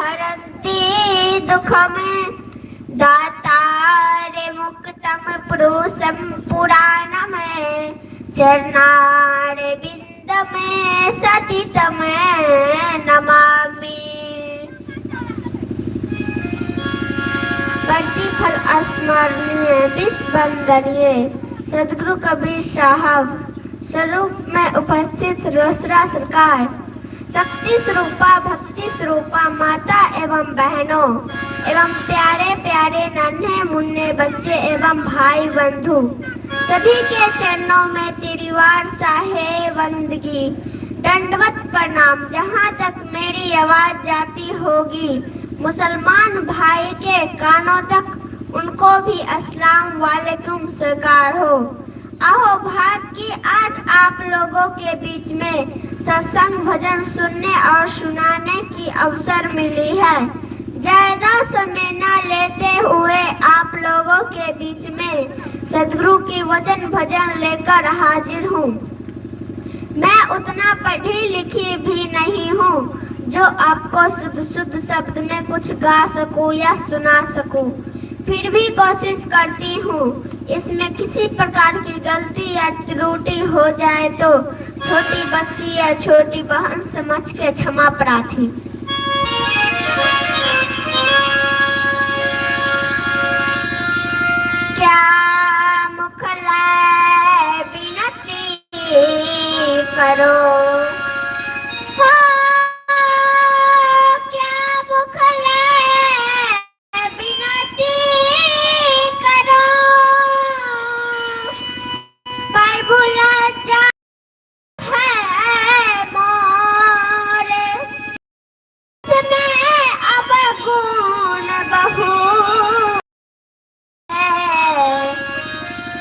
हरन्ति दुःखमे दातारे मुक्तम पुरुषं पुराणमे चरणारे बिन्दमे सतितमे नमामि। प्रतिफल स्मरणीय विश्ववंदनीय सदगुरु कबीर साहब स्वरूप में उपस्थित रोसड़ा सरकार, शक्ति स्वरूपा भक्ति स्वरूपा माता एवं बहनों एवं प्यारे प्यारे नन्हे मुन्ने बच्चे एवं भाई बंधु सभी के चरणों में तिरुवार साहे वंदगी दंडवत प्रणाम। जहाँ तक मेरी आवाज जाती होगी मुसलमान भाई के कानों तक उनको भी अस्सलाम वालेकुम सरकार हो। आहो भाग की आज आप लोगों के बीच में सत्संग भजन सुनने और सुनाने की अवसर मिली है। ज्यादा समय न लेते हुए आप लोगों के बीच में सदगुरु की वचन भजन लेकर हाजिर हूँ। मैं उतना पढ़ी लिखी भी नहीं हूँ जो आपको शुद्ध शुद्ध शब्द में कुछ गा सकूं या सुना सकूं, फिर भी कोशिश करती हूँ। इसमें किसी प्रकार की गलती या त्रुटि हो जाए तो छोटी बच्ची या छोटी बहन समझ के क्षमा प्रार्थी। क्या मुखलाए विनती करो,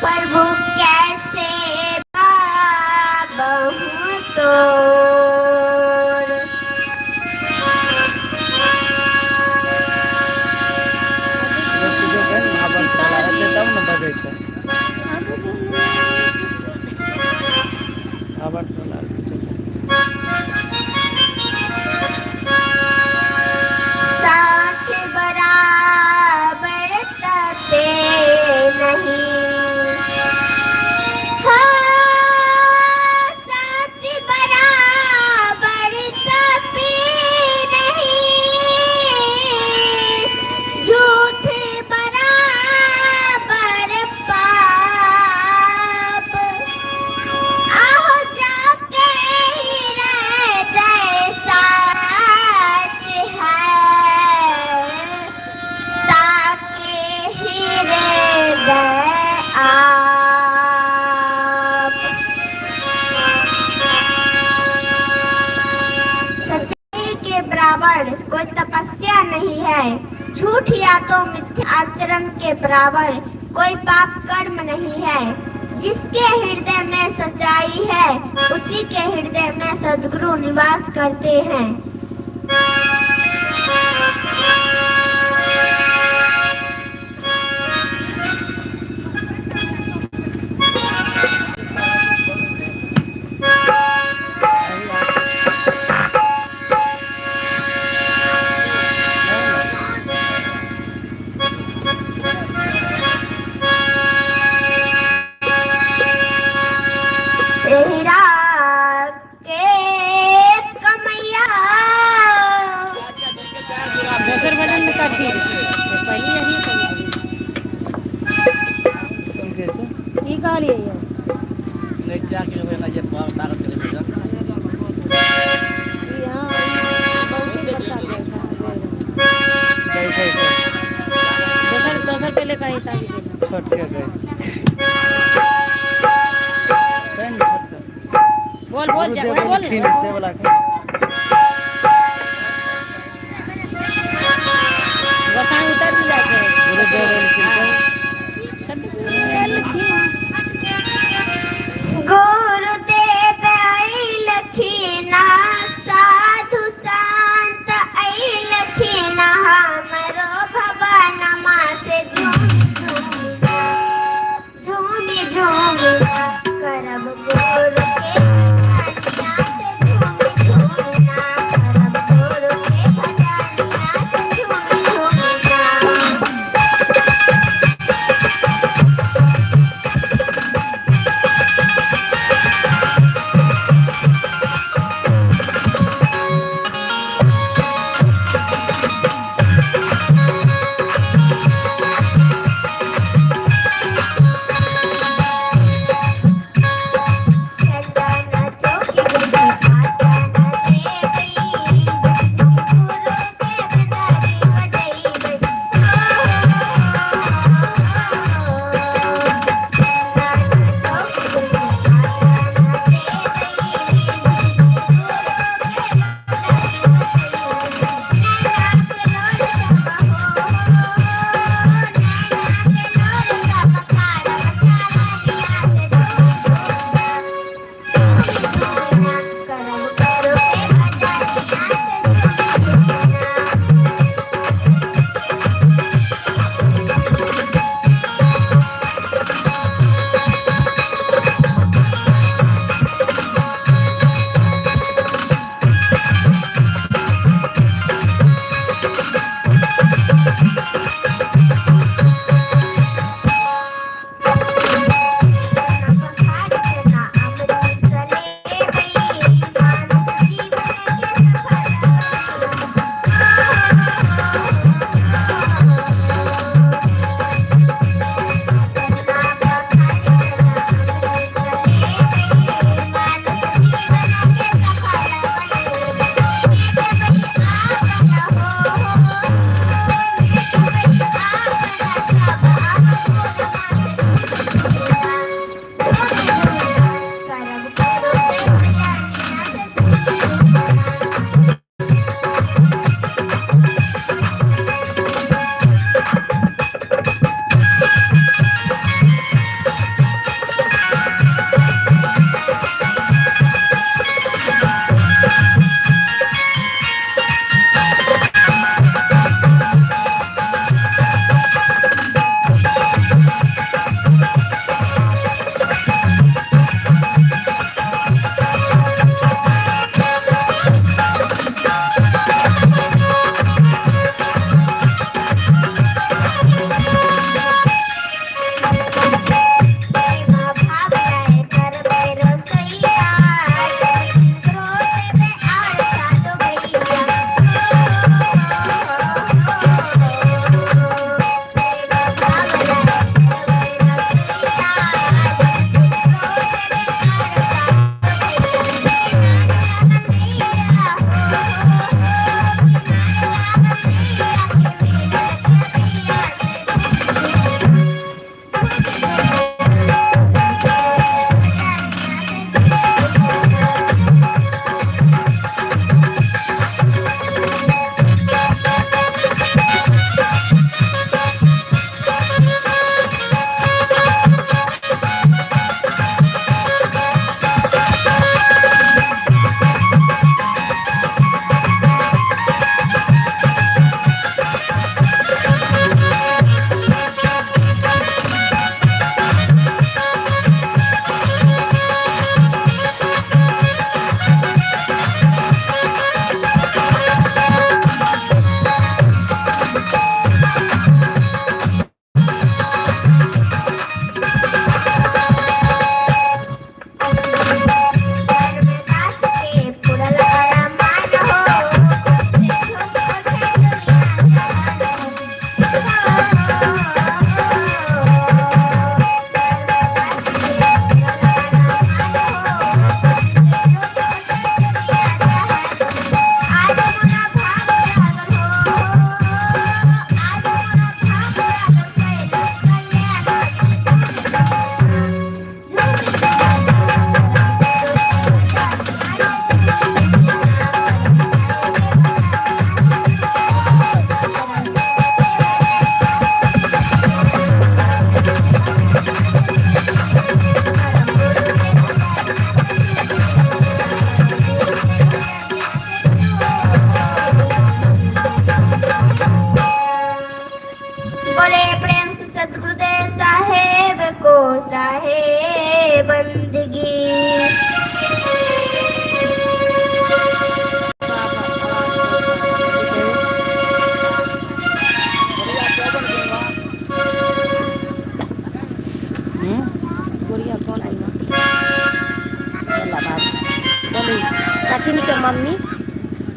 प्रभु कैसे बाबहूँ तो साथ बराबर तते नहीं, कोई तपस्या नहीं है, झूठ या तो मिथ्या आचरण के बराबर कोई पाप कर्म नहीं है। जिसके हृदय में सच्चाई है उसी के हृदय में सद्गुरु निवास करते हैं।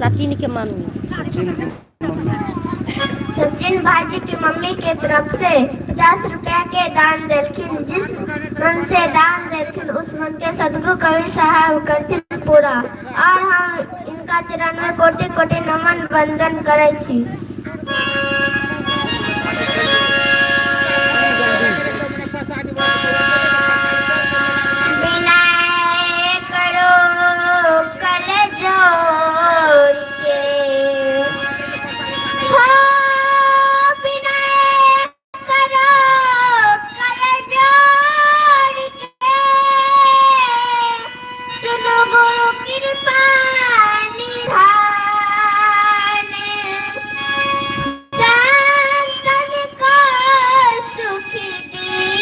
सचिन के मम्मी। सचिन की मम्मी। सचिन भाजी की मम्मी के तरफ से 50 रुपया के दान देलखिन। जिस मन से दान देलखिन उस मन के सदगुरु कबीर साहब करथिन पूरा। और हम इनका चरण में कोटि कोटि नमन वंदन करे छी। विनय करो कल जोड़ के, हो विनय करो कल जोड़ के, सुनो गुरु कृपा निधान, संतन को सुख दीजिए,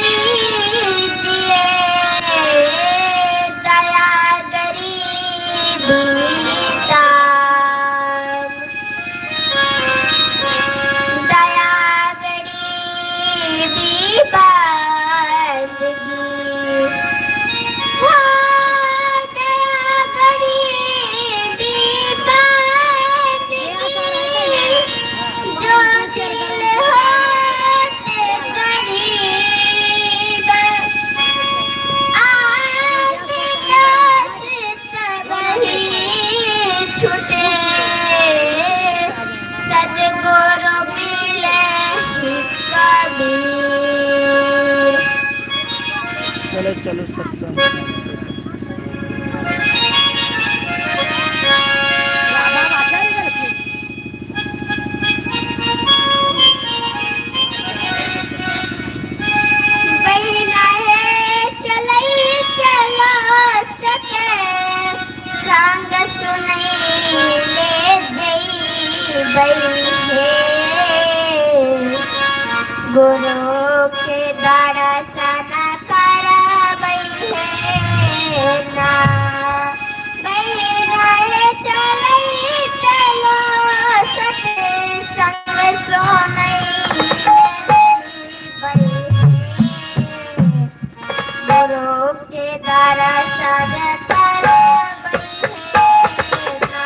दया गरीबी दान, दया गरीबी बंदगी, हो दया गरीबी बंदगी, जो दिल होते गरीब, आपके दोस्त वही छूटे, सद्गुरु मिले ही कबीर। चलो चलो सत्संग। बहिना है चलई चलो सके, संग सुनई ले जई बई है, गुरु के दर्शन करबई है ना। बहिना है चलई चलो सके, संग सुनई ले जई गुरु के दर्शन करबई है ना।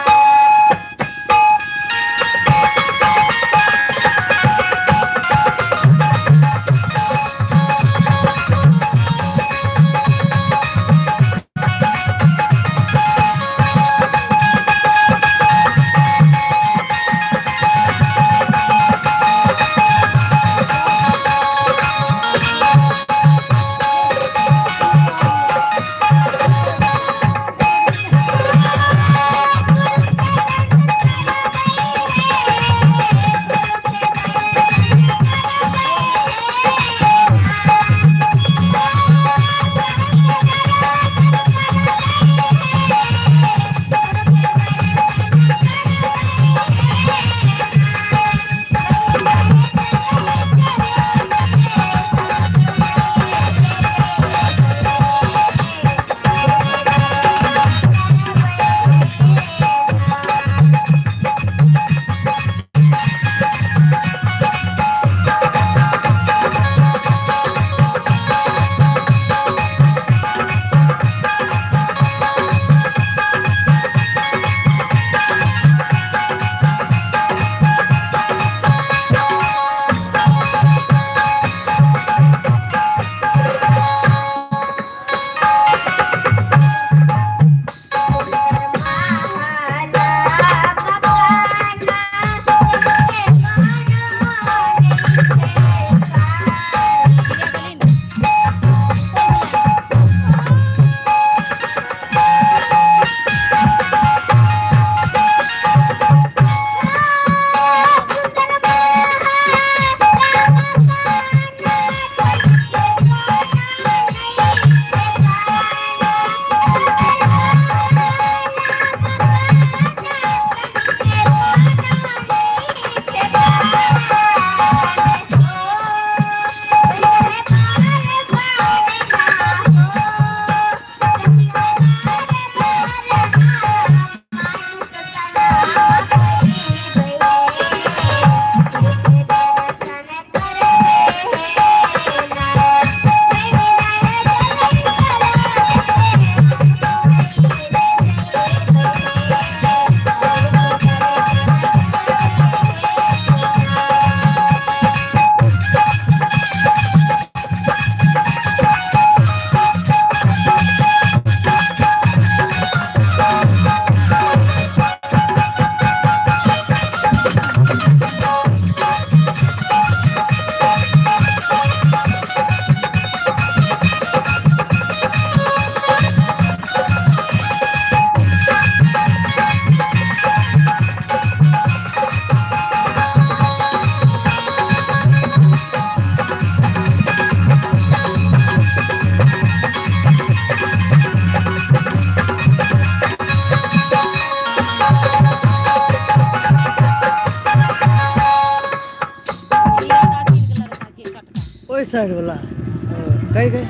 साइड वाला काय काय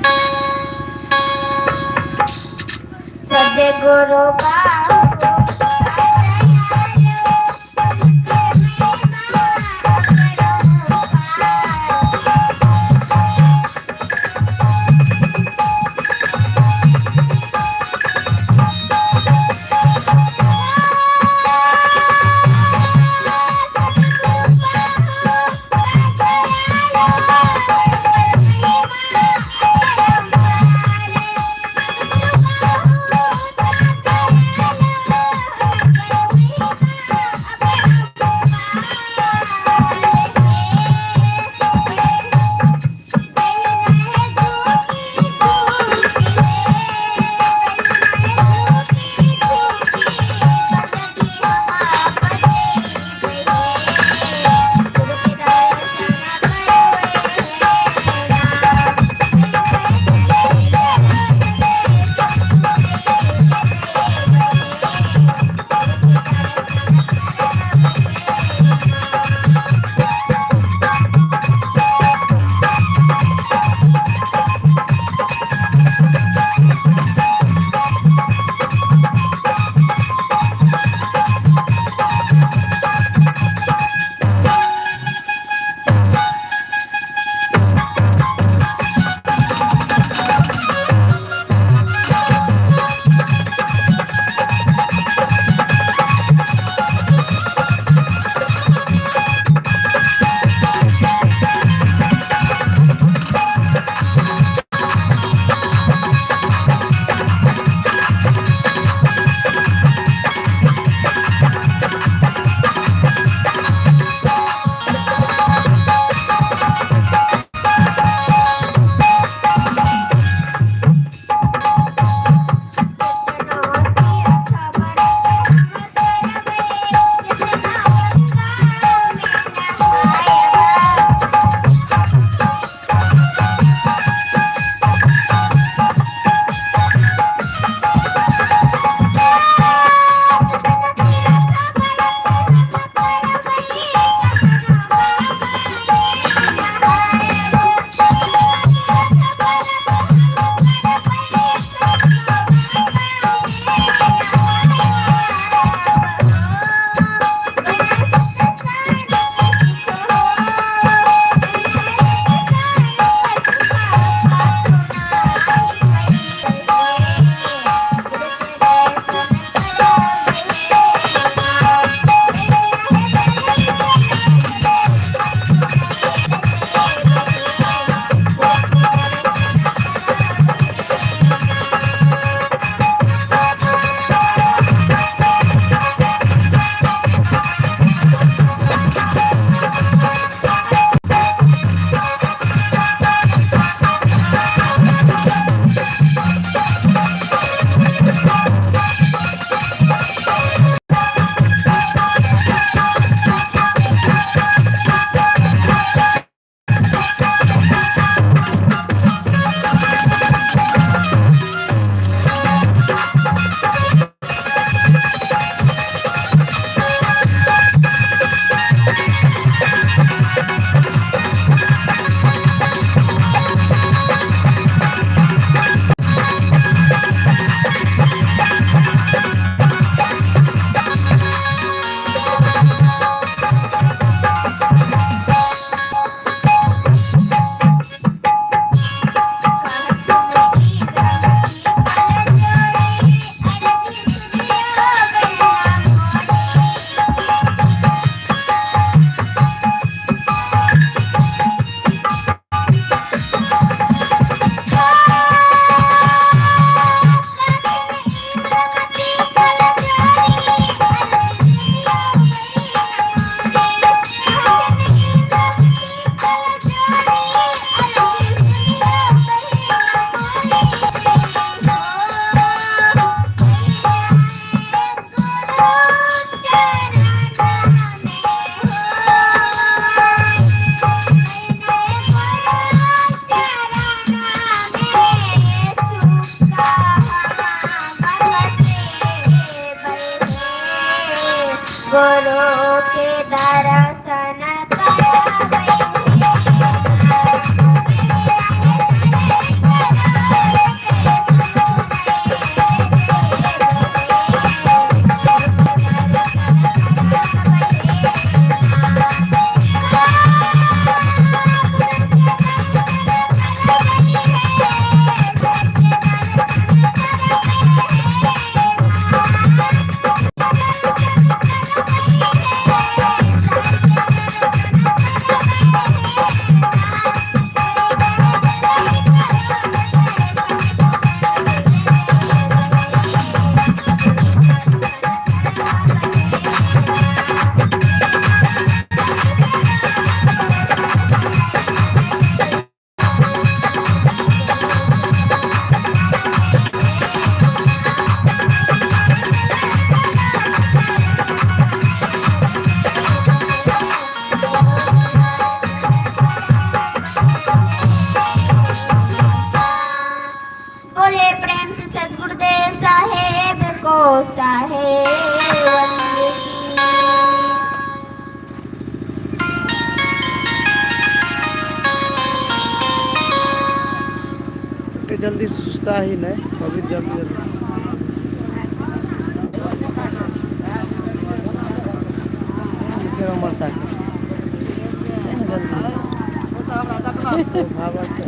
सदे गुरु बाहु जल्दी सुस्ता ही नहीं, कभी जल्दी जल्दी फिर मरता है जल्दी भावा के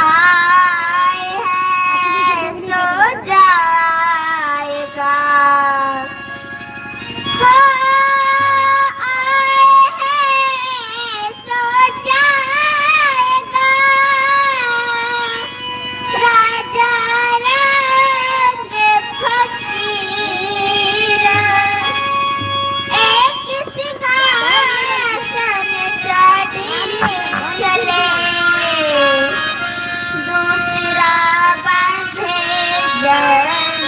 आए हैं सो जाएगा, आए हैं सो जाएगा, राजा रंग फकीर एक सिंहासन चढ़े चले, दूसरा बांधे जंजीर।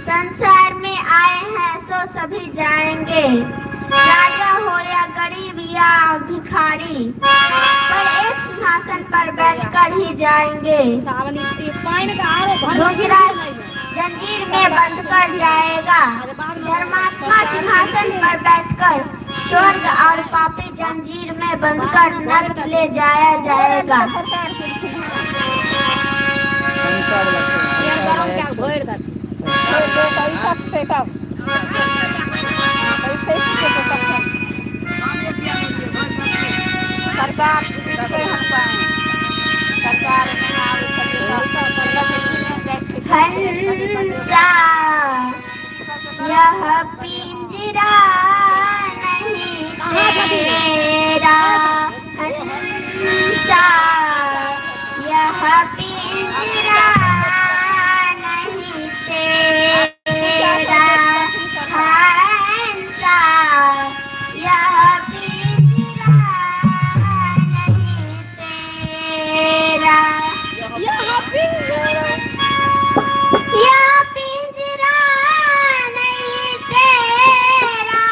संसार में आए हैं सो सभी जाएंगे, राजा हो या गरीब या भिखारी, पर एक सिंहासन पर बैठकर ही जाएंगे, दूसरा जंजीर में बंद कर जाएगा। धर्मात्मा सिंहासन पर बैठकर स्वर्ग और पापी जंजीर में बंधकर नरक ले जाया जाएगा। हंसा यह पिंजरा नहीं तेरा, हंसा यह पिंजरा नहीं तेरा, हंसा यह पिंजरा नहीं तेरा, यह पिंजरा नहीं तेरा,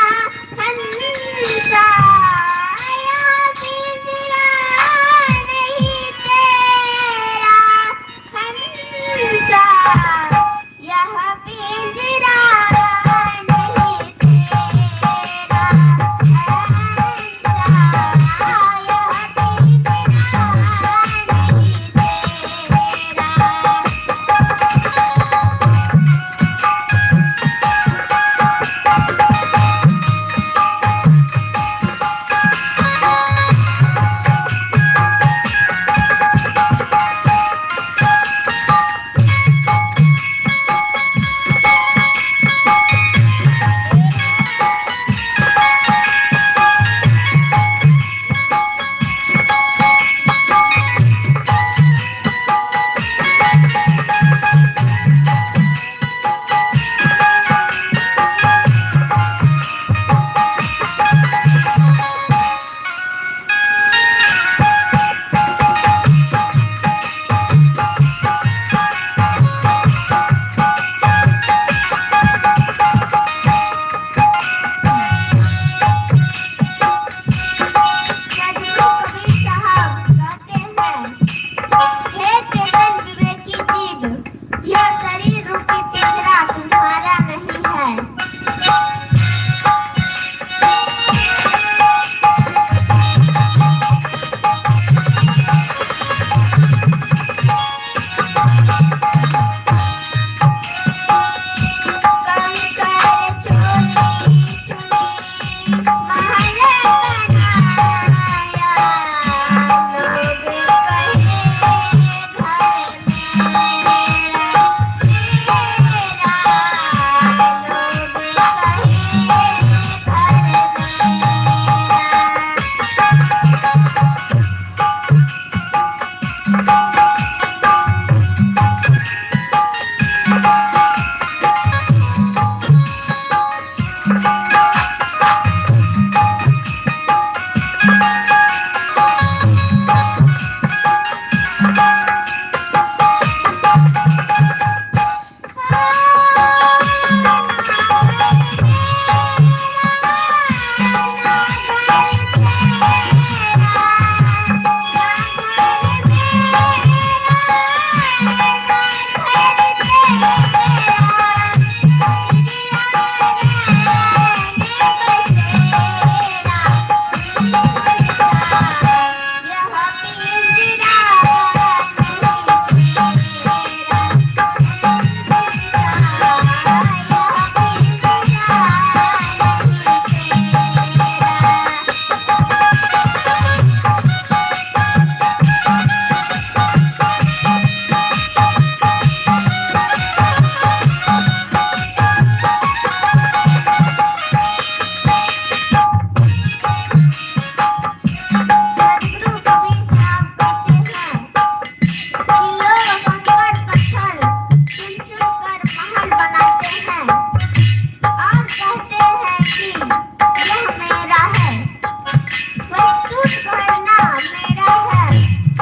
भरना मेरा है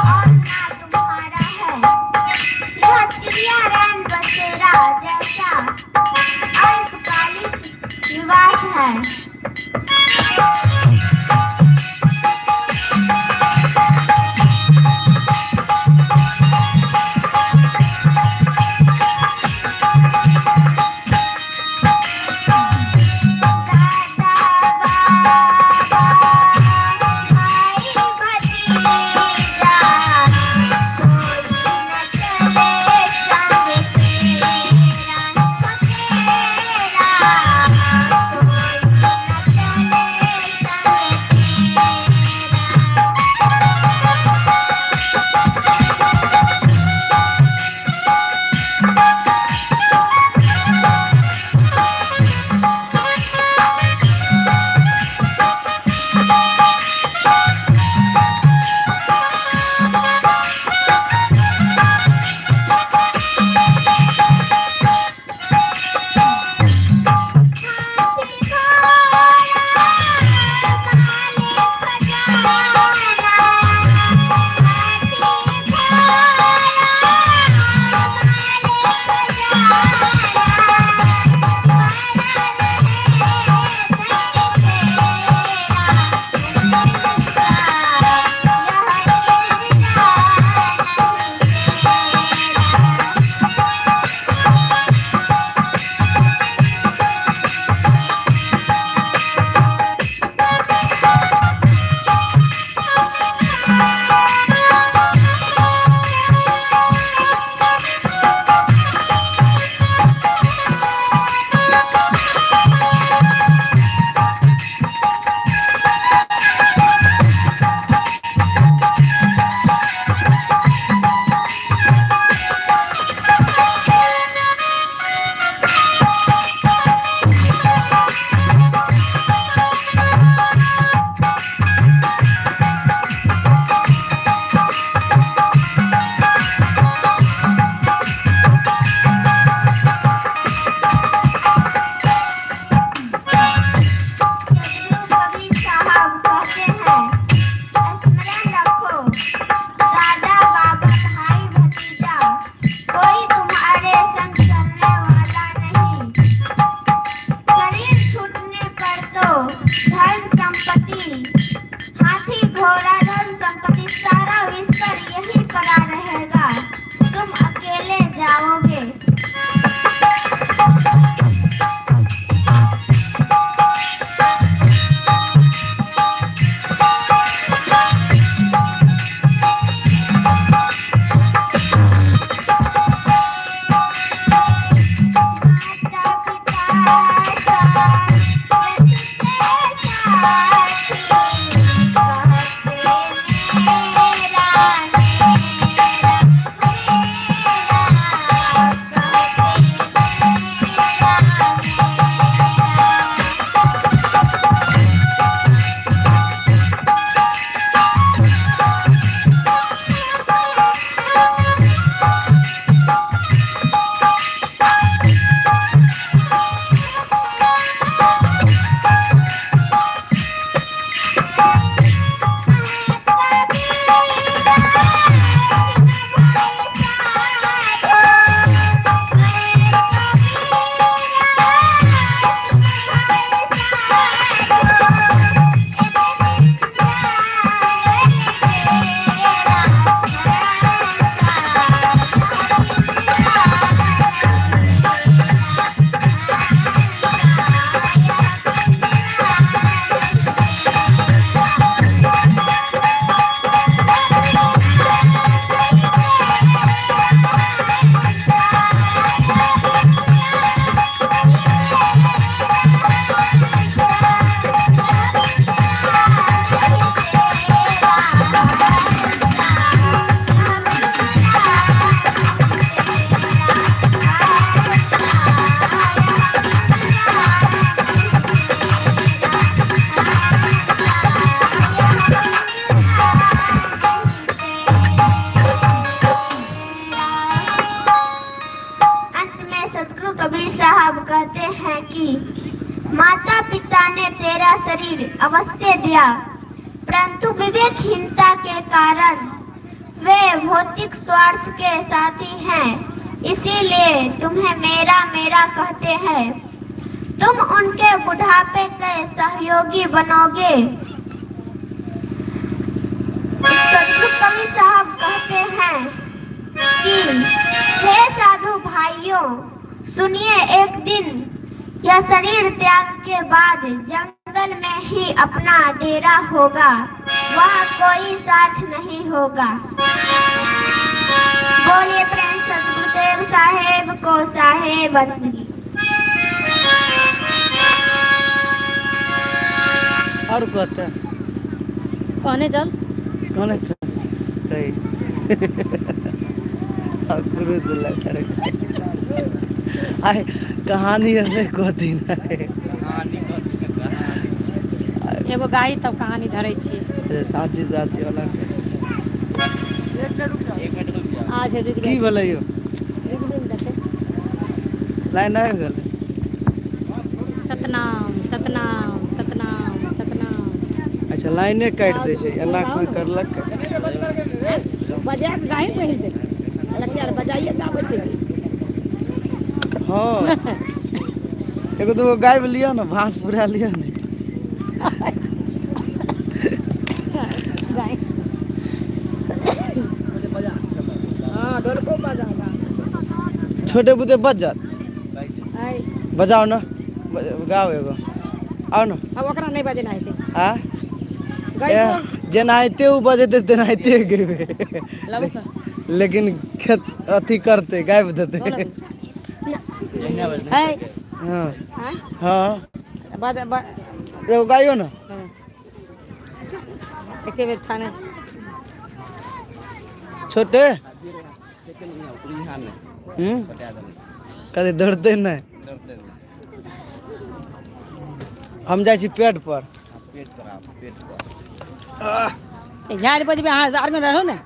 और ना तुम्हारा है। यह चिड़िया रैन बसेरा जैसा अल्पकालिक निवास है। माता पिता ने तेरा शरीर अवश्य दिया, परंतु विवेकहीनता के कारण वे भौतिक स्वार्थ के साथी हैं, इसीलिए तुम्हें मेरा मेरा कहते हैं। तुम उनके बुढ़ापे के सहयोगी बनोगे। सदगुरु कबीर साहब कहते हैं कि हे साधु भाइयों, सुनिए, एक दिन यह शरीर त्याग के बाद जंगल में ही अपना डेरा होगा, वहाँ कोई साथ नहीं होगा। बोलिए प्रेम सदगुरुदेव साहेब को साहेब बंदगी। और कहते हैं कहने चल कौन कही गुरु दुल्ला करे आए कहानी ऐसे कहती ना एगो गाई तब कहानी धरे छी। साथी साथी वाला आज रुक की भले यो रुक दिन देखे लाइन नहीं गल सतनाम सतनाम सतनाम सतनाम। अच्छा लाइने काट दे छै एना कोई करलक बजा के गाई पहिल दे लड़किया बजाइए गाबै छै। हाँ एगो दूगो गाय लिया ना, भांस पूरा लिया ना। गाई हाँ ढोलको बजा छोटे बुते बज जात आई बजाओ ना, गाओ एगो आओ ना। अब ओकरा नहीं बजेना है आ गाई जेनाइते उ बजेते तेनाइते गेबे, लाबो का लेकिन खेत अथी करते गायब देते। है हाँ हां हाँ बाद एगो गाइयो ना। एके बेर थाने छोटे कभी दौड़ते नहीं। हम जाइ छी पेट पर। झाड़ बजबे अहाँ जार में रहो ने।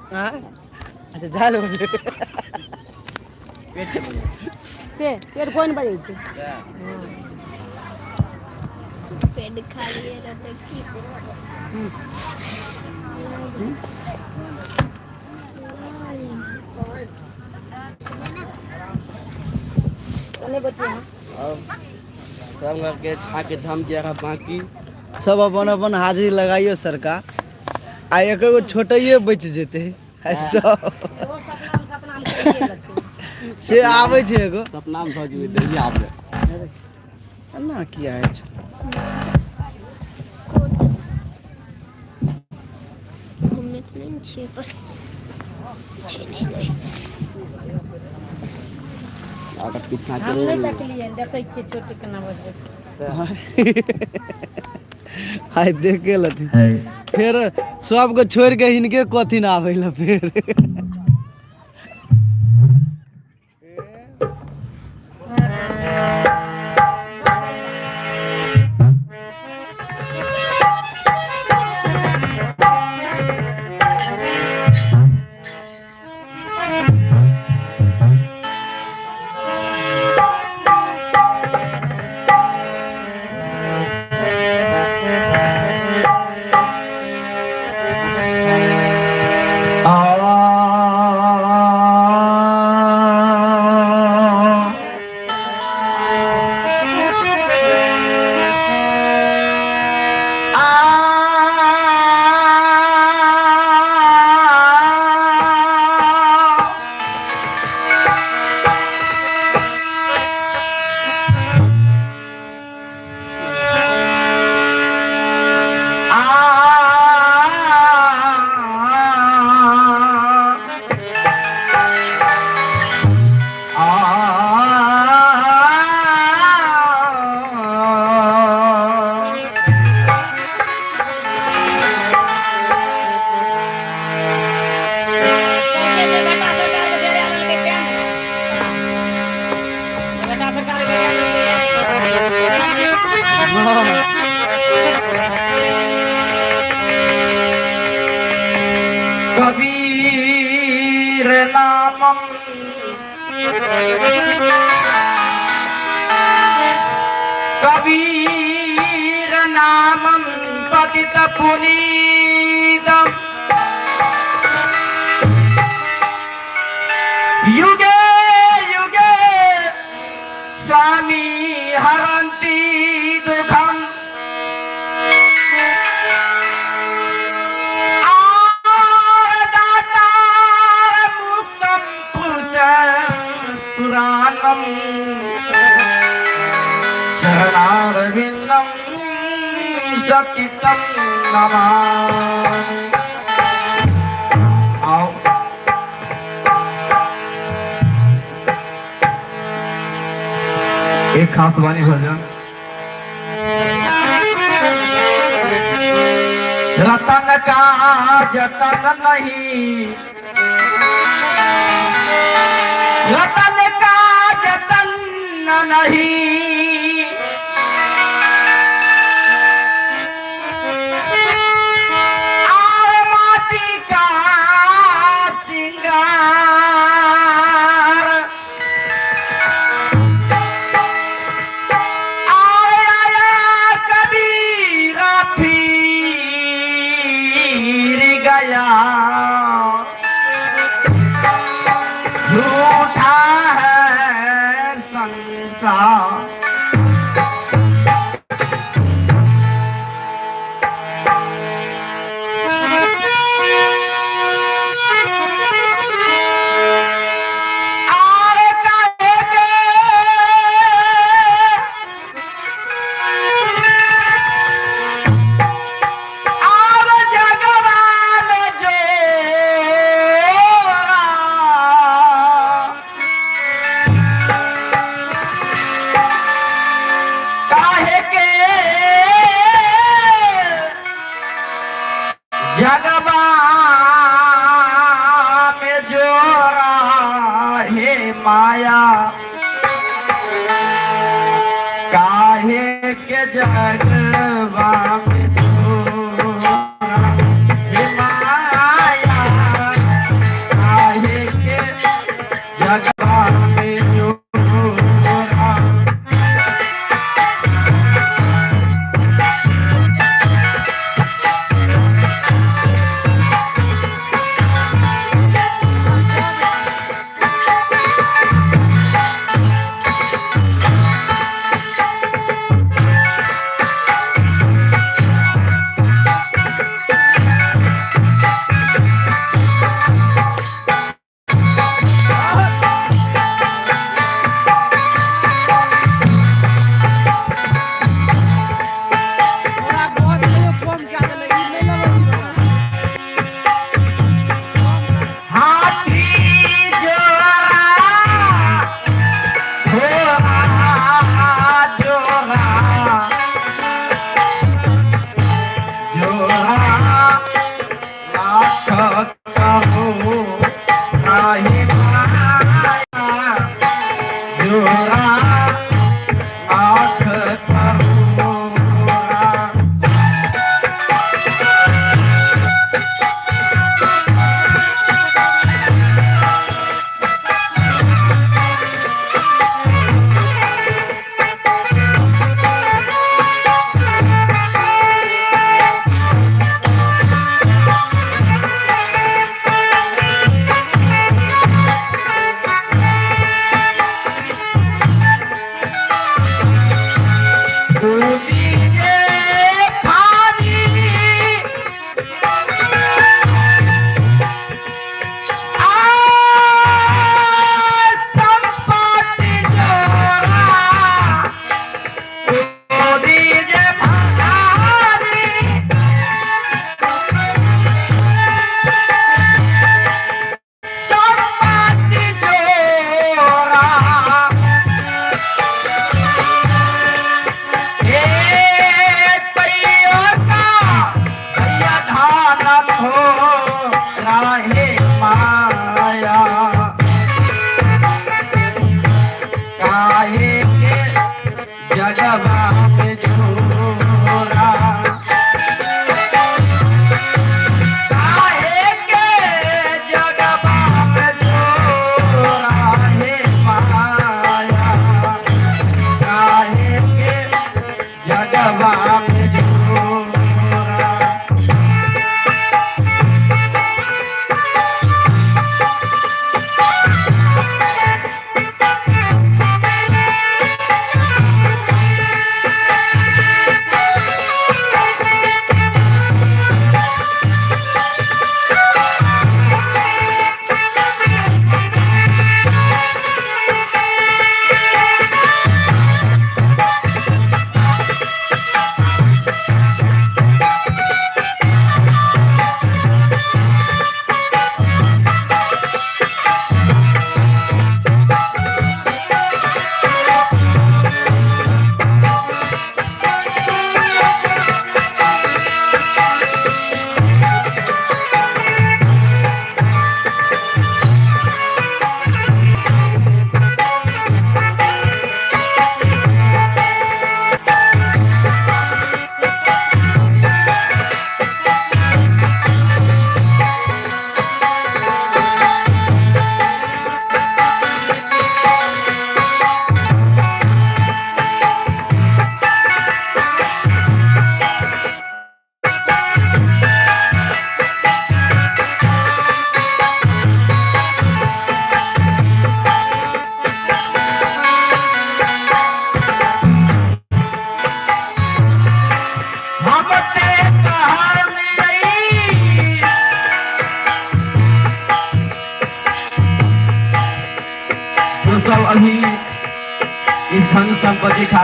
अच्छा झाल बजे पेट कोन बजे छै पेट खाली रहते की कने बचिया सब करके छाके धम दिया का बाकी सब अपन अपन हाजिरी लगाइयो सरकार। आ एक एगो छोटइए बच जेते सतनाम सतनाम करिए लगते से आवे छै एगो सतनाम भऽ जेबै तऽ ई आबे ना किया है घूमने तो नहीं छे पर अगर पीछा हम के नहीं देखलिए देखै छियै छोटे केना बजबै हाय देखे लथि फिर सबको छोड़ के इनके कथी ना आवे ला फिर कबीर नामम कबीर नामम पतित पुनीत नमामि। आओ एक खास वाणी भजन। रतन का जतन नहीं, रतन का जतन नहीं, और माटी का सिंगार, आया कबीरा फिर गया, झूठा है संसार।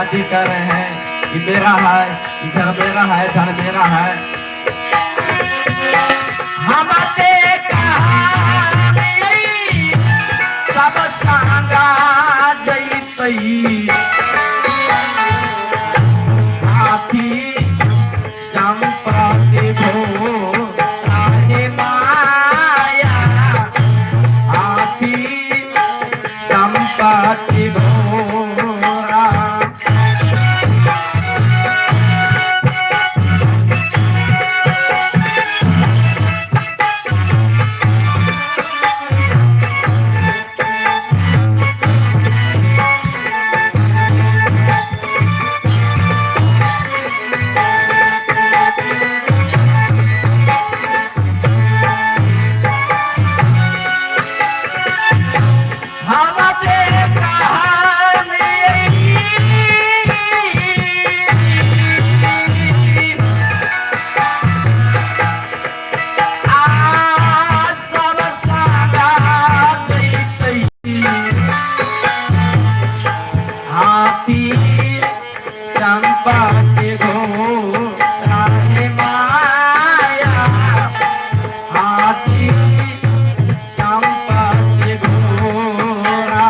शादी कर रहे हैं, ये मेरा है, इधर मेरा है, इधर मेरा है। हम सब संगा जैतई हाथी संपत्ति माया, हाथी संपत्ति घोरा। संपत्ति घोरा माया, हाथी संपत्ति घोरा।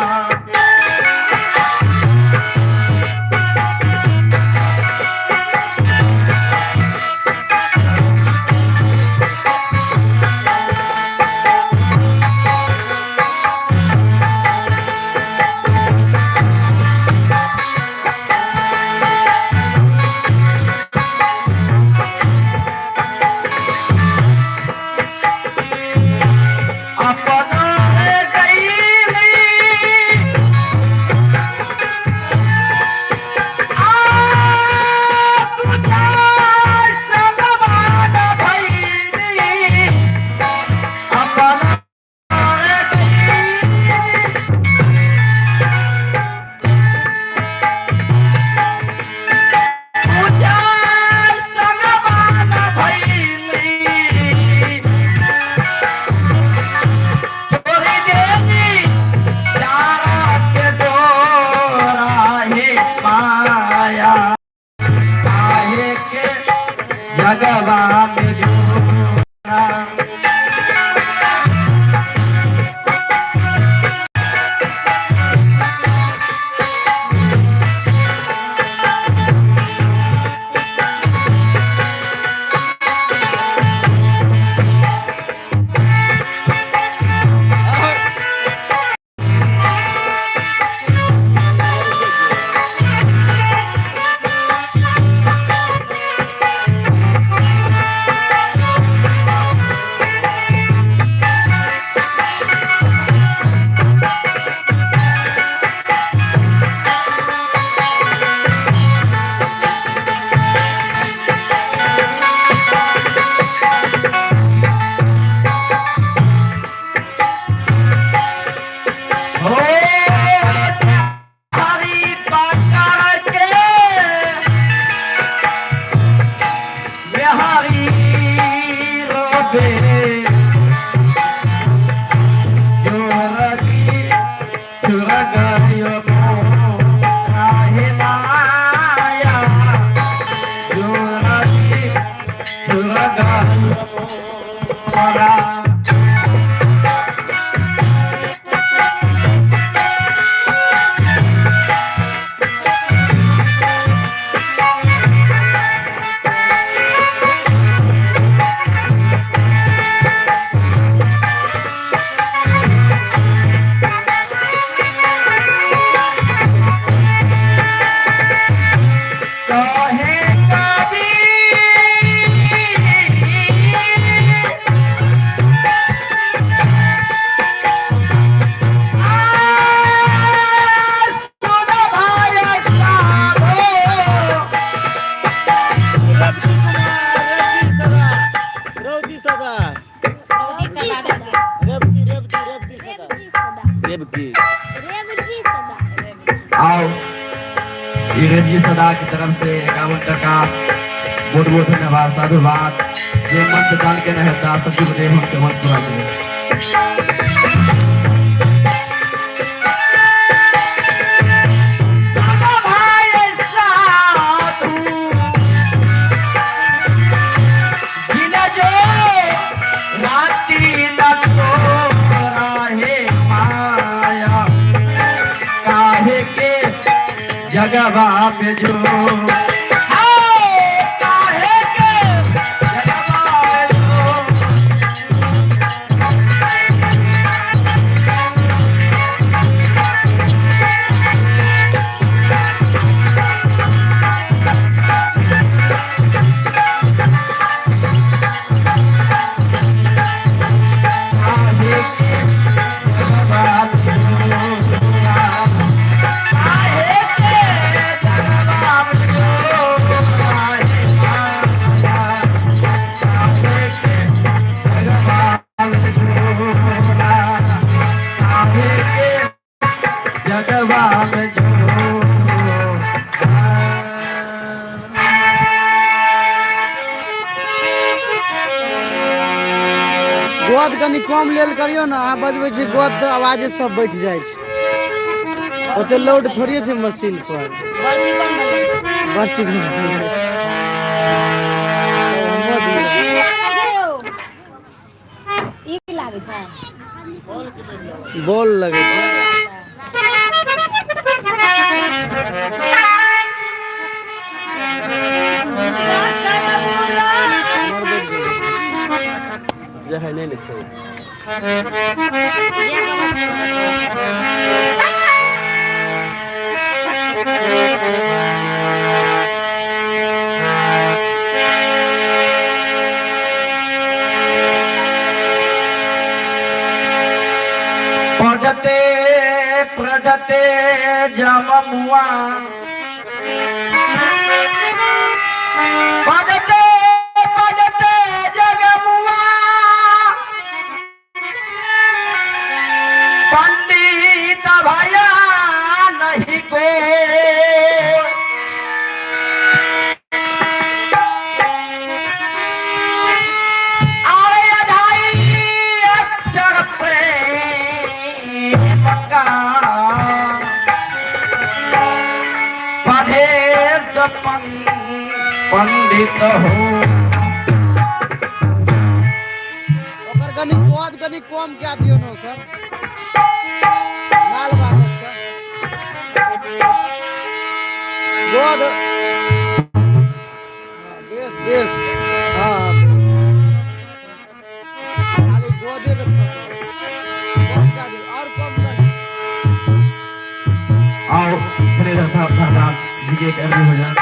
जगवा में जोरा। आओ रेवजी सदा की तरफ से 51 टका बहुत बहुत धन्यवाद साधुवाद जो मन से जान के नहीं होता सभी देव हमके मन पूरा करे। भाई जगवा में जो हाय, काहे के जगवा में जो गोद कनी कम लेल करियो ना, अहाँ बजबै छी गोद तो आवाजे सब बैठ जाइ छै, ओते लोड थोड़ी छै मशीन पर। बर्ची कम बजे बर्ची ई की लागे छै? बॉल लगे छै। जे है नहीं छै। प्रजते प्रजते जममुआ प्रजते प्रजते जगमुआ पंडित भया नहीं को पंडित हो ओकर कनी गोद कनी कम क्या दियो ना ओकर लाल बात का गोद। बेस बेस हाँ खाली गोदे के कम क्या दे और कम कर। आओ खड़े रहता विजय कर हो जाए।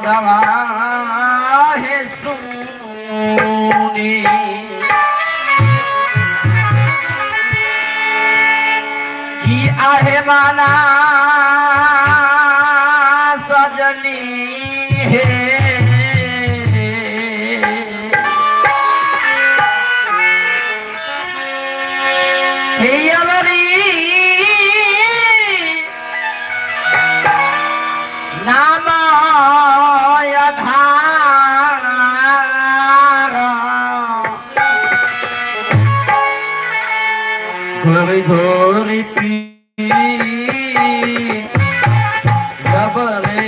दवा है सुनी कि आहे माना सजनी है अवरी नाम घोरी घोरी पी जबरे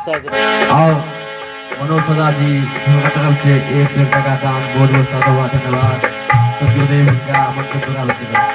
साथ आओ मनोज सदा जी उनका तरफ से 1 लाख का दान बहुत बहुत साधुवाद धन्यवाद सदगुरुदेव का मन को पूरा लगेगा।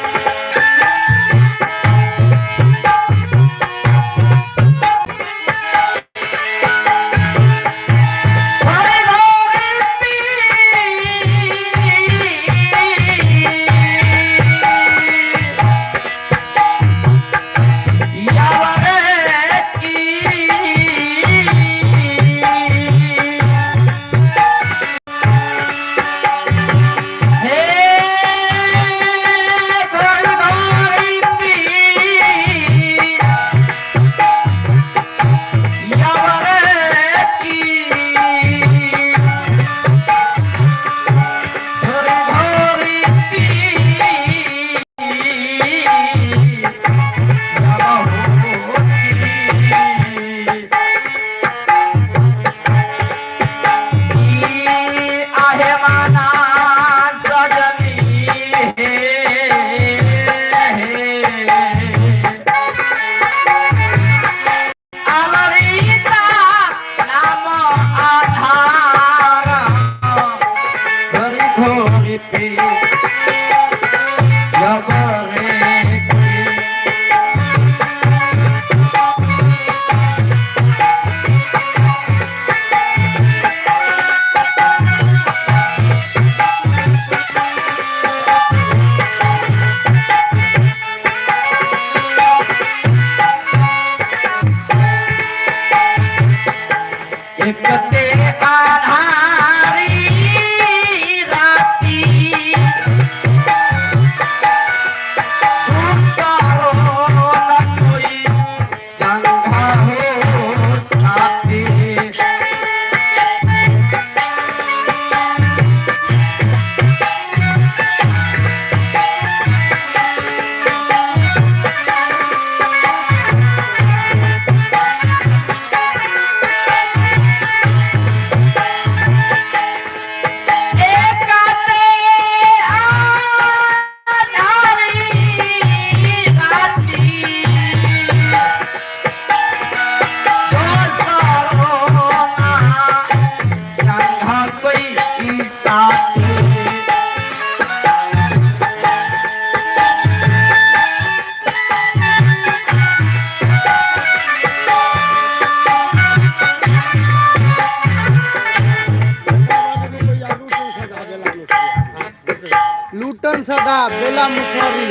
लूटन सदा बेला मुसहरी।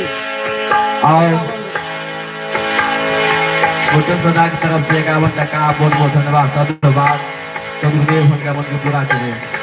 आओ लूटन सदा की तरफ से 51 टका बहुत बहुत धन्यवाद साधुवाद सदगुरुदेव उनका मन को पूरा करे।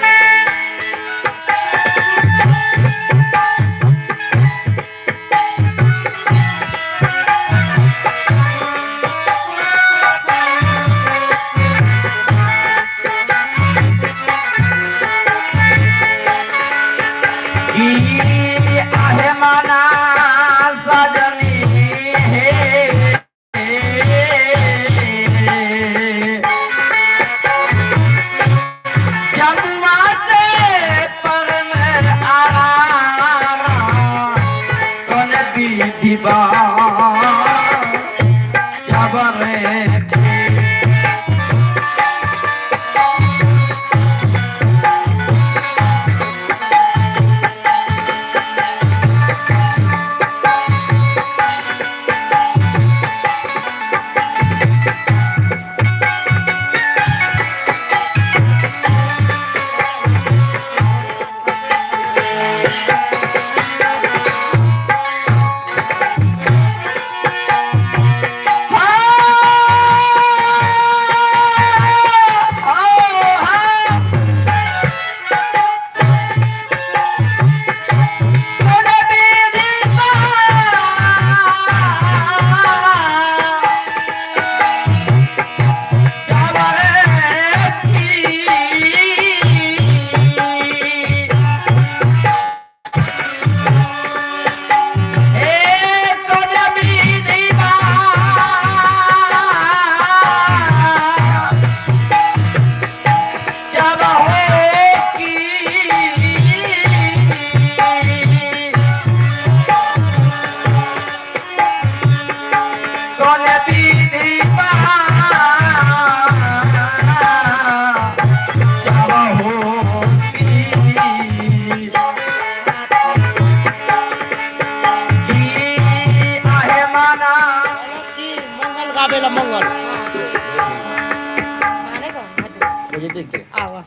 आवा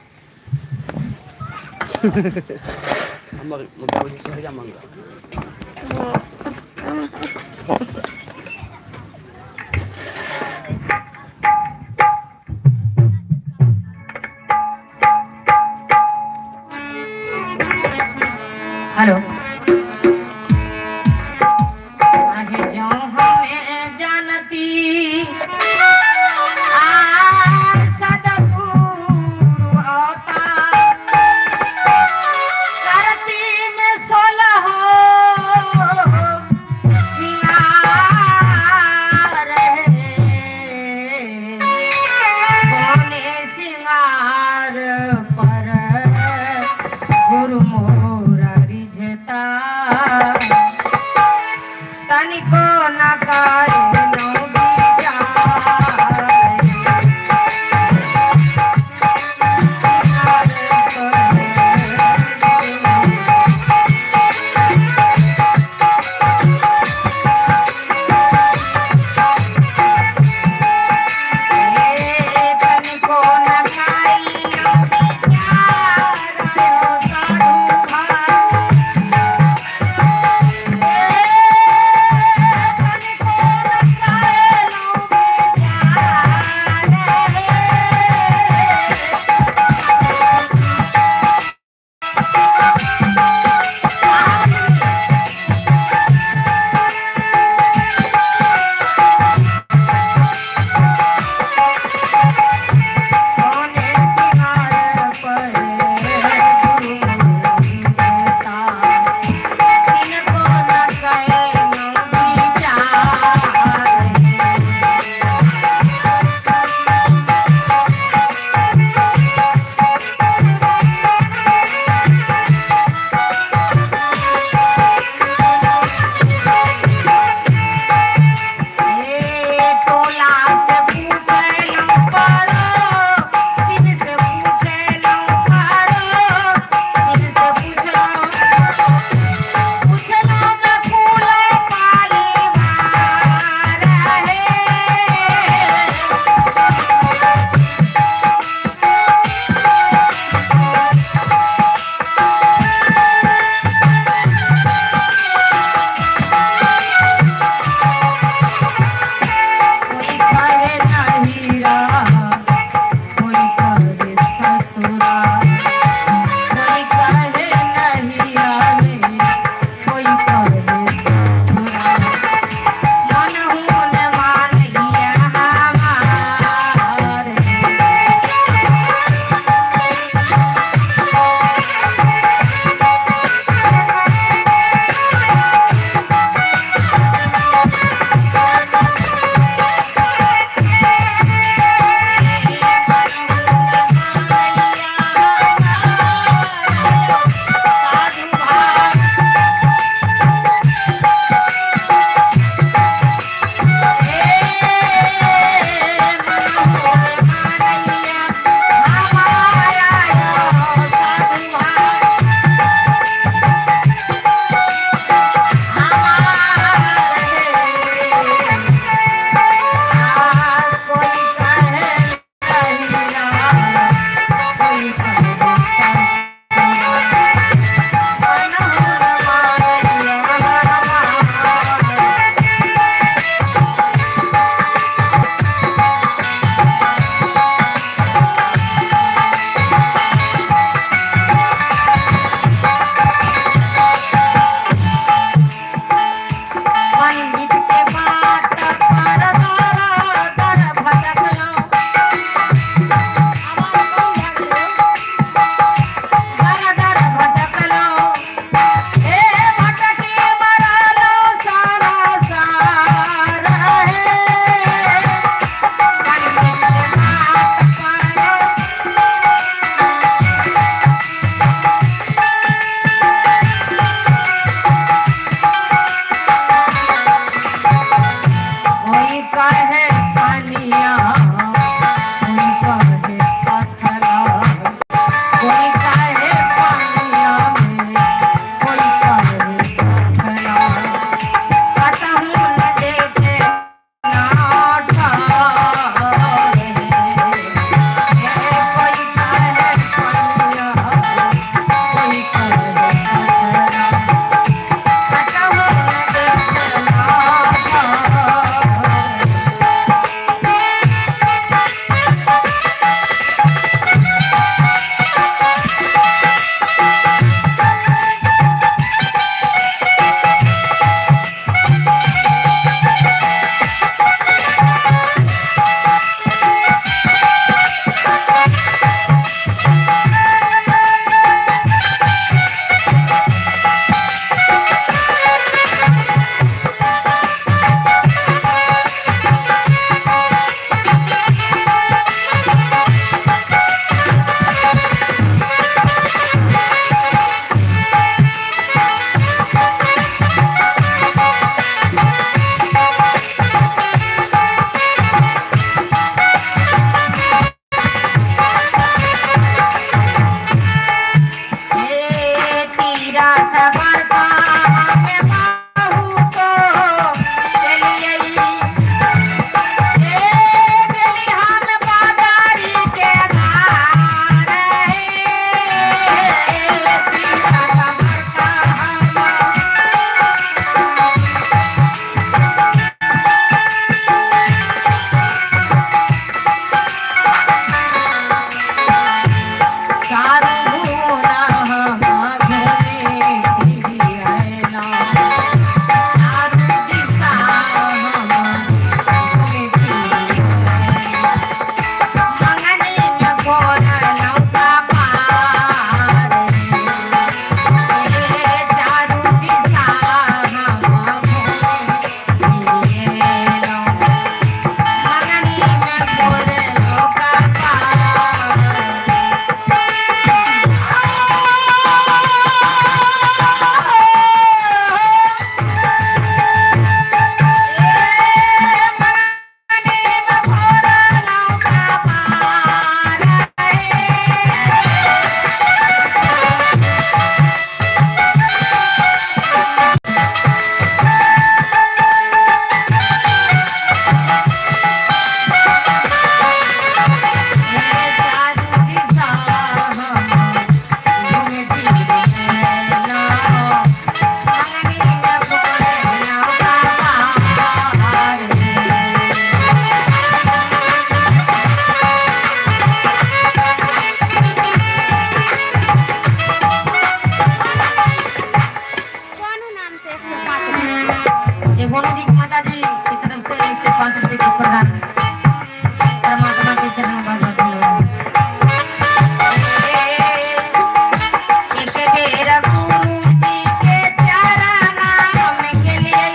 हमर मुद्दा से सोहेगा मंगा हेलो आगे जो हमें जानती सदगुरु अवतार धरती में 16 सिंगार कोने सिंगार पर गुरु मोरा रिझता तनिको न करे नो जी की तरफ से 105 रुपए की प्रदान परमात्मा के चरण में बहुत धन्यवाद। एक बेर गुरु जी के चरणा में गेलिए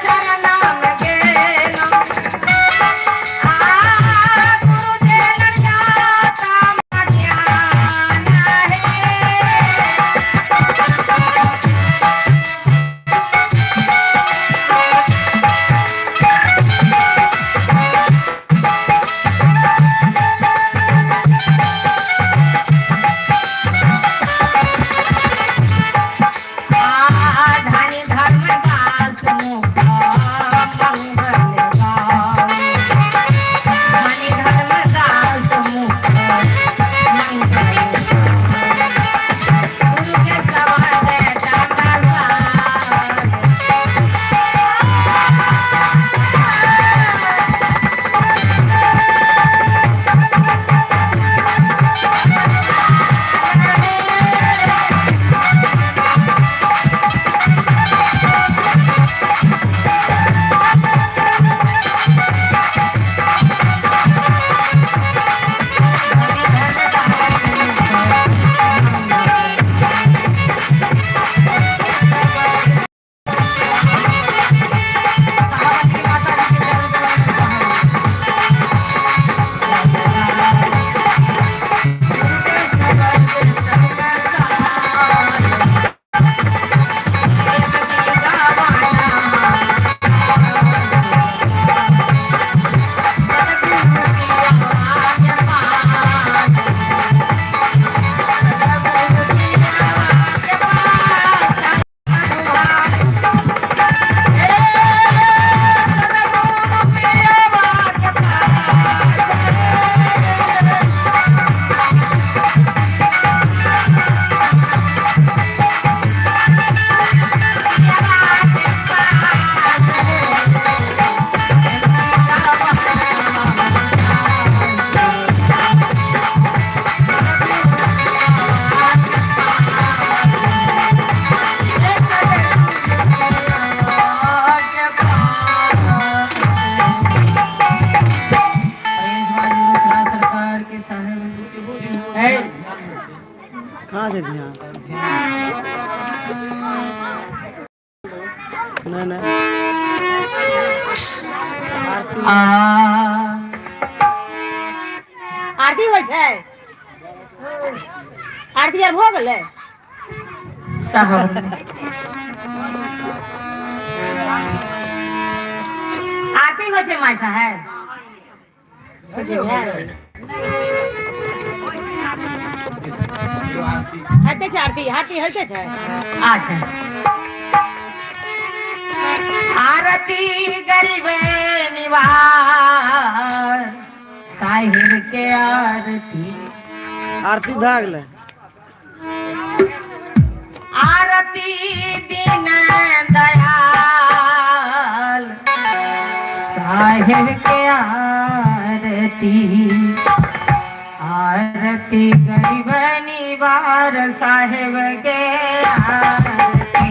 चरणा में गेलम गुरु देलन जाता ज्ञान है धानी धर्मदास मुख मंगल गावे धानी धर्मदास मुख मंगल गावे गुरु के सवारे डाका सारे सरकार के साहब है कहाँ से ध्यान नहीं आरती होइ छै आरती आर भऽ गेलै साहब आरती होइ छै माय साहब हेते छै आरती आरती होइते छै अच्छा आरती गरीब निवार साहिब के आरती आरती भाग ले आरती दीन दयाल साहिब के आरती आरती गरीब निवार साहिब के आरती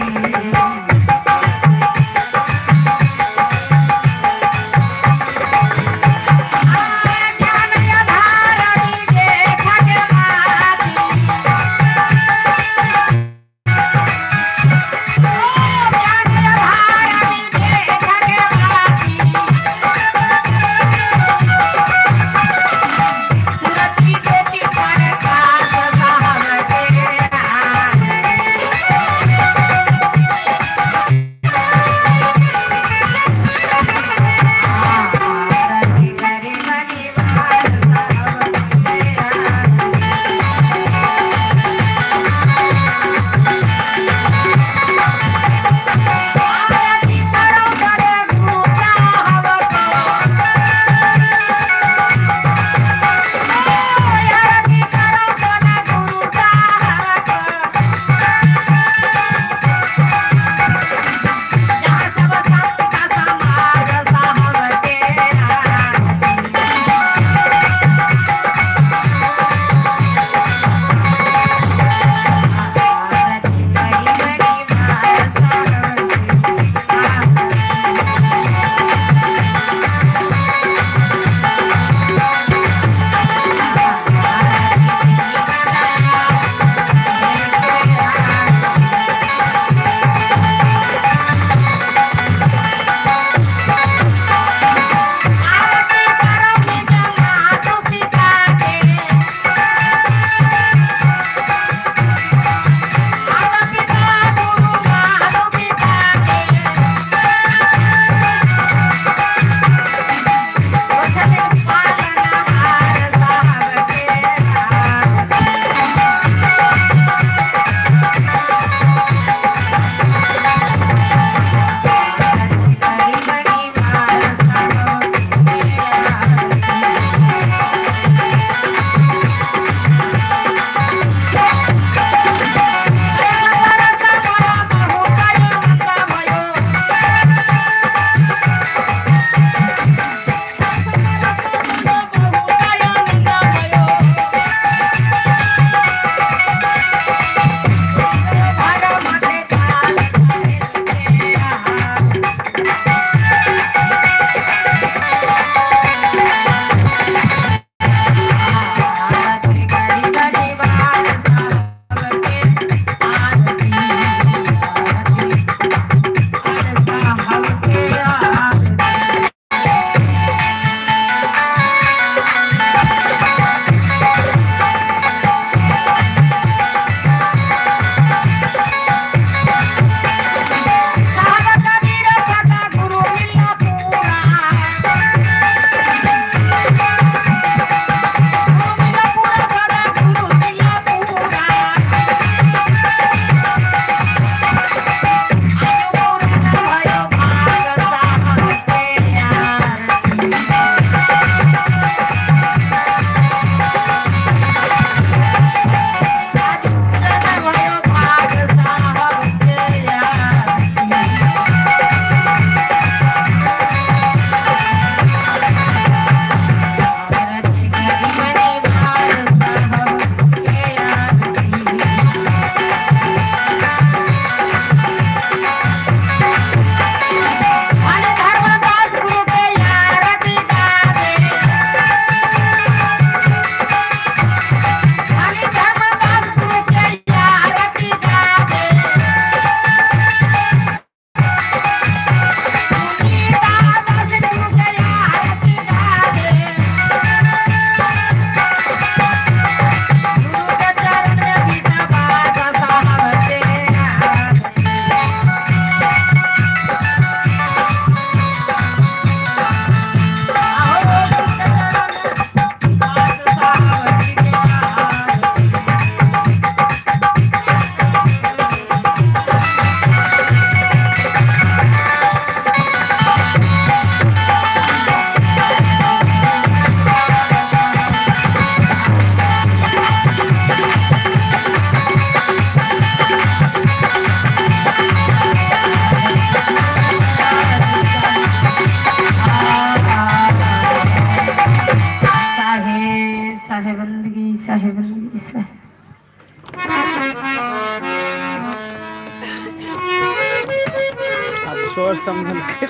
और संभल के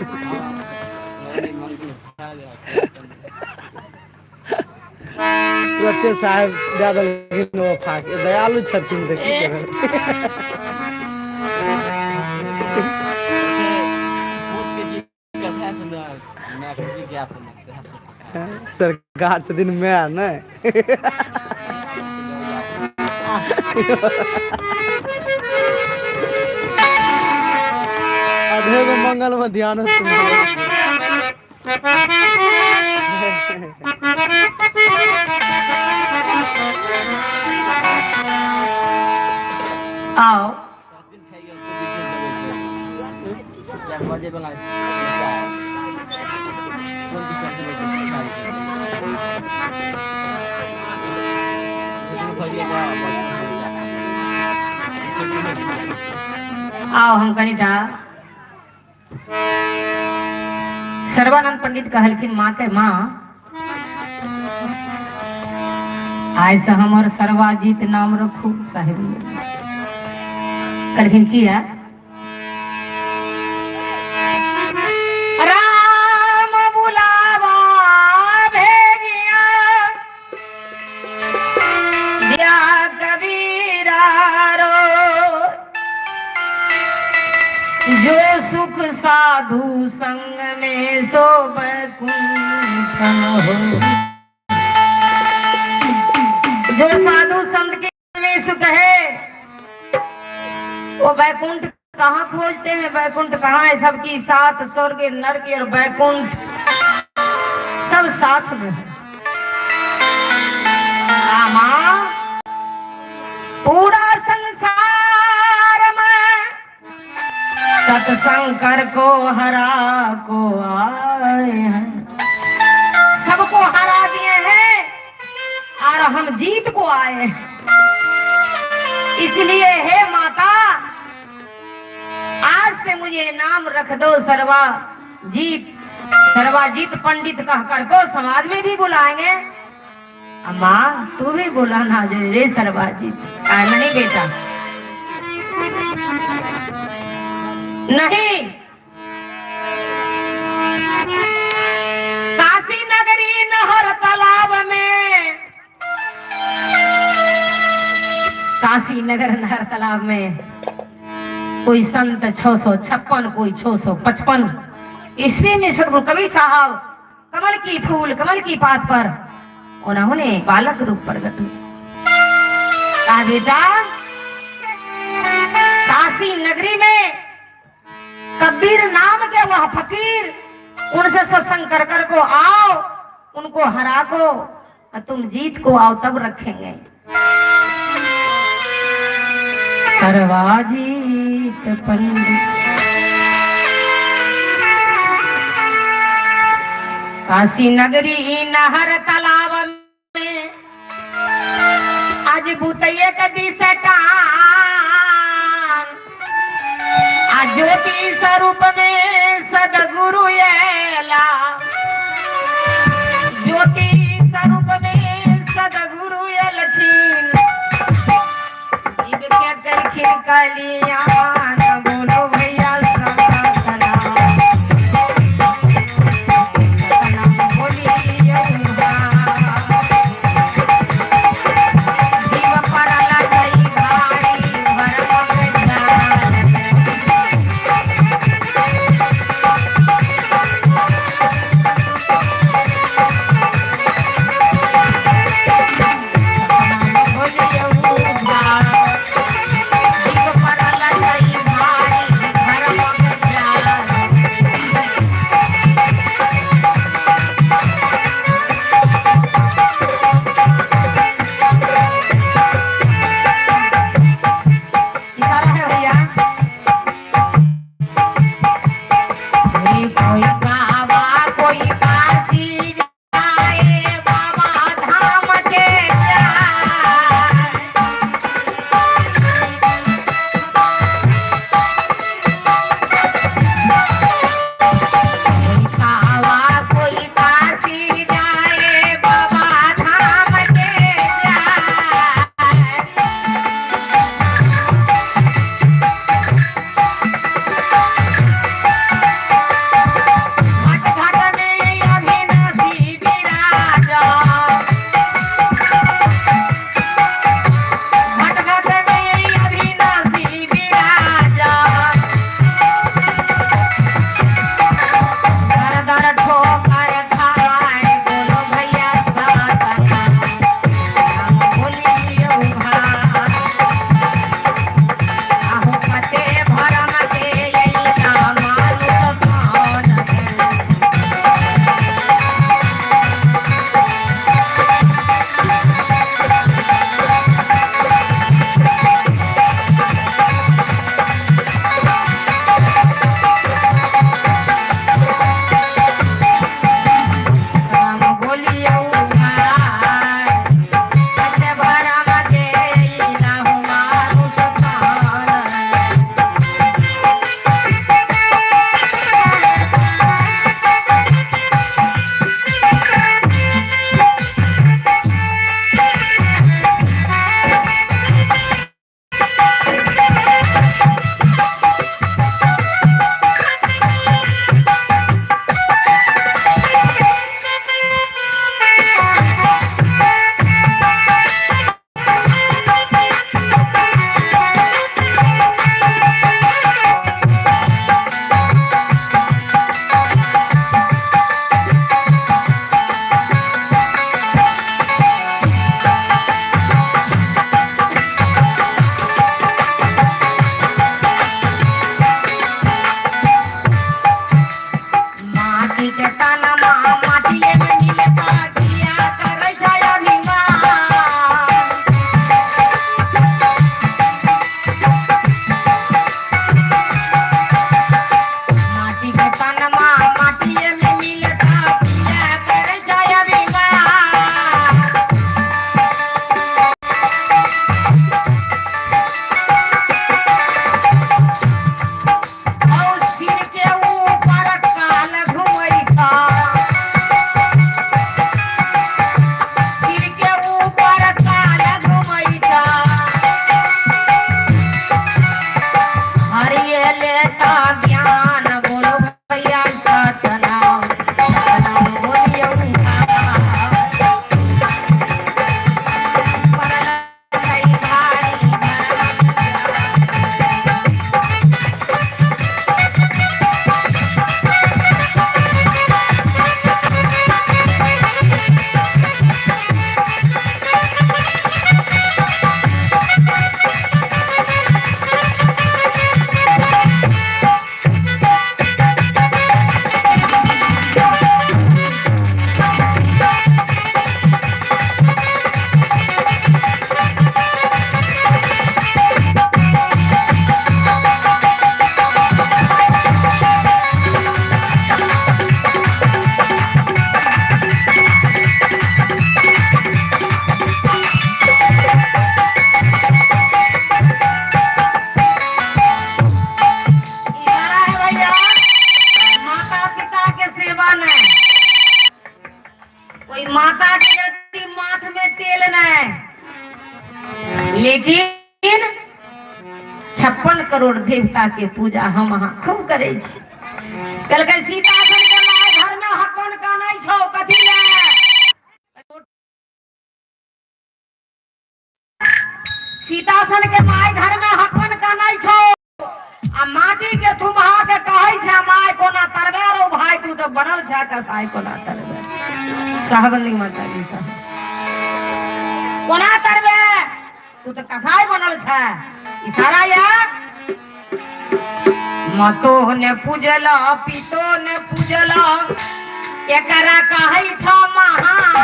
तुरंते साहब दे देलखिन वो फाके दयालु छथिन देखी सरकार तो दिन में आ ना अधे में मंगल में ध्यान हो तुम आओ आओ हम कनिटा सर्वानंद पंडित कहलखिन माँ के माँ आय से हमर सर्वाजीत नाम रखू साहिब कहलखिन की है राम बुलावा भेजिया दिया कबीरा रो जो सुख साधु संग में सो बैकुंठन हो जो साधु संत के में सुख है वो बैकुंठ कहाँ खोजते हैं बैकुंठ कहाँ है सबकी साथ स्वर्ग नरक और बैकुंठ सब साथ में है रामा पूरा संसार में सतशंकर को हरा को आए हैं सबको हरा दिए हैं और हम जीत को आए हैं इसलिए हे माता आज से मुझे नाम रख दो सर्वाजीत सर्वाजीत पंडित कहकर को समाज में भी बुलाएंगे अम्मा तू भी बोला ना रे सर्वाजीत नहीं बेटा नहीं काशी नगरी नहर तालाब में काशी नगर नहर तालाब में कोई संत 656 कोई 655 ईस्वी में सदगुरु कबीर साहब कमल की फूल कमल की पात पर उन्होंने बालक रूप प्रकट कहा बेटा काशी नगरी में कबीर नाम के वह फकीर उनसे सत्संग कर कर को आओ उनको हरा को और तुम जीत को आओ तब रखेंगे सर्वाजीत पंडित काशी नगरी नहर तालाब में आज भूतैये कदी सटान आज ज्योति स्वरूप में सदगुरु येला ज्योति स्वरूप में सदगुरु येलखिन जीव के करखिन कलियान बोलो भैया लेता ज्ञान बोलो भैया सतनाम सतनाम बोलियो माता के गति माथ में तेल नहीं, लेकिन 56 करोड़ देवता के पूजा हम वहां खूब करे छी। कल के सीतासन के माय घर में हकन का नहीं छौ कथी ले सीतासन के माय घर में हकन का नहीं छौ आ माटी के तुम्हा के कहै छै माय कोना तरबे रो भाई तू तो बनल छै कसाई कोना तरबे साहबली माता जी साहब कोना तरबे तू तो कसाई बनल छै इशारा या मतो ने पूजला पितो ने पूजला एकरा कहै छ महान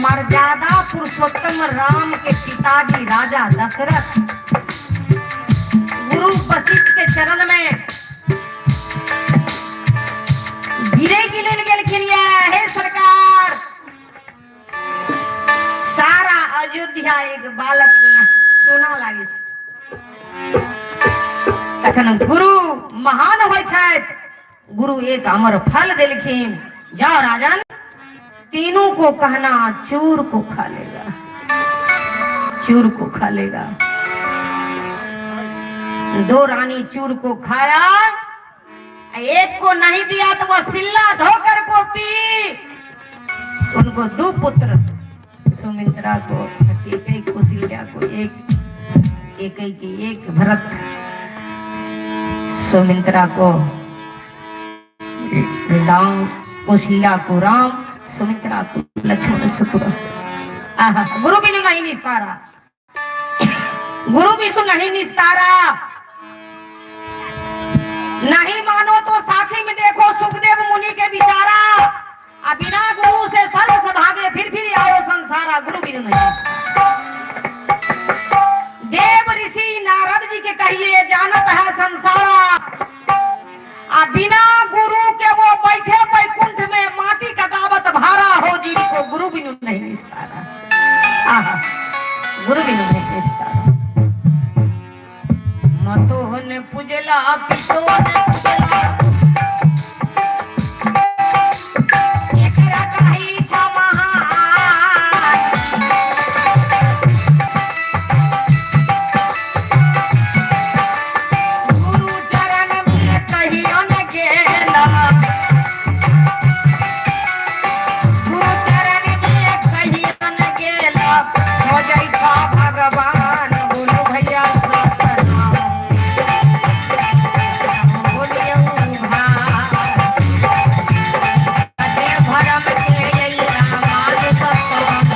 मर्यादा पुरुषोत्तम राम के पिताजी राजा दशरथ गुरु वशिष्ठ के चरण में गिरे गिलन गेलखिन हे सरकार सारा अयोध्या एक बालक बिना सोना लागे छै। तखन गुरु महान होइ छथि, गुरु एक अमर फल देलखिन, जाओ राजन तीनों को कहना चूर को खा लेगा, चूर को खा लेगा। 2 रानी चूर को खाया, एक को नहीं दिया तो वो सिल्ला धोकर को पी। उनको 2 पुत्र सुमित्रा को एक कौशल्या को एक भरत, सुमित्रा को राम, कौशल्या को राम, सुमित्रा को लक्ष्मण शुक्र। गुरु बिनु नहीं निस्तारा, गुरु बिनु नहीं निस्तारा। नहीं मानो तो साखी में देखो सुखदेव मुनि के विचारा, बिना गुरु से सर्व भागे फिर आओ संसारा। गुरु बिनु नहीं। देव ऋषि नारद जी के कहिए जानत है संसारा, बिना गुरु के वो बैठे बैकुंठ में माटी का दावत भारा हो, जिनको गुरु बिनु नहीं निस्तारा। गुरु बिनु नहीं निस्तारा। मतो ने पूजला पितो ने पूजला एकरा कहि छ महान। गुरु चरण में कहियो न गेला, गुरु चरण में कहियो न गेला, हो जाइ छ भगवान। बोलो भैया सतनाम बोलियो भाई भरम के यैया मान सतनाम।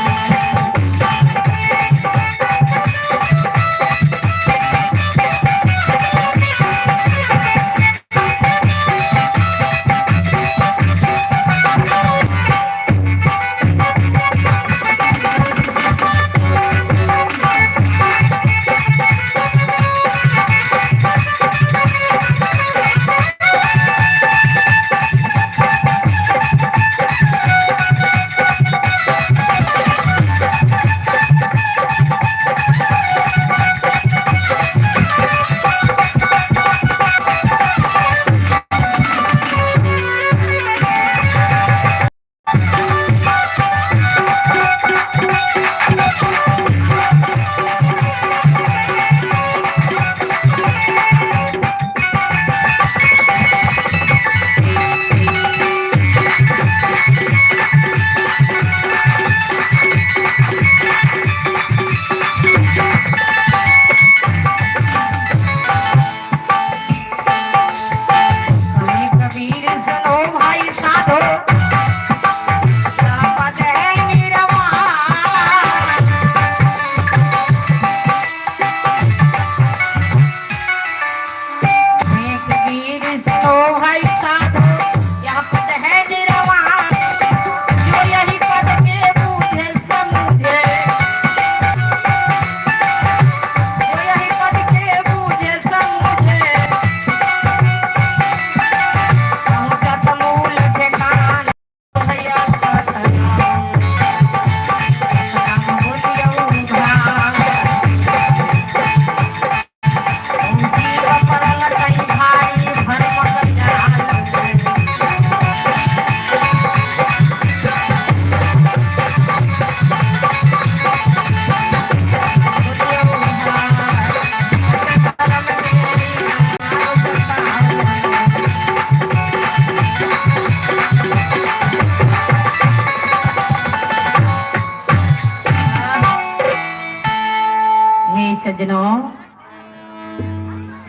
सज्जनों,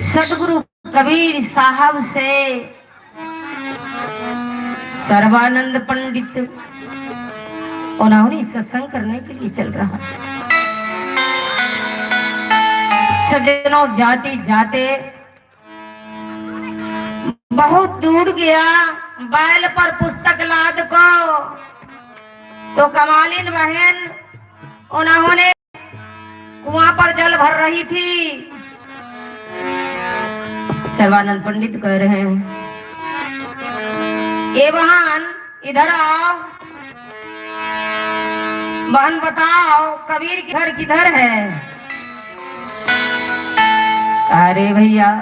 सदगुरु कबीर साहब से सर्वानंद पंडित उन्होंने सत्संग करने के लिए चल रहा। सज्जनों, जाते जाते बहुत दूर गया, बैल पर पुस्तक लाद को तो कमालिन बहन उन्होंने कुआं पर जल भर रही थी। सर्वानंद पंडित कह रहे हैं, ये बहन इधर आओ, बहन बताओ कबीर के घर किधर है? अरे भैया,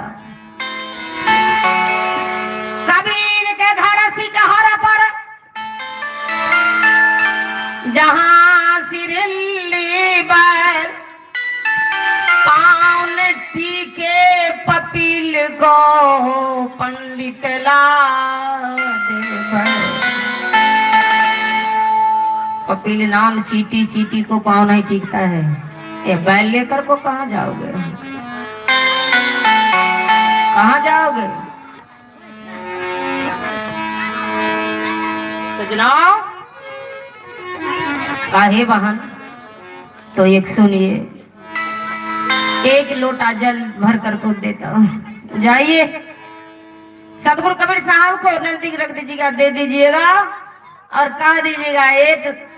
कबीर के घर सिकहर पर जहां सिरिल्ली बैल पाउन टीके पपील को पंडित ला दे। पपील नाम चीटी, चीटी को पाँव नहीं टीकता है। ये बैल लेकर को कहाँ जाओगे? कहाँ जाओगे? सजनाओ, काहे बहन? तो एक सुनिए, एक लोटा जल भर कर को देता हूँ, जाइए सदगुरु कबीर साहब को नजदीक रख दीजिएगा, दे दीजिएगा और कह दीजिएगा एक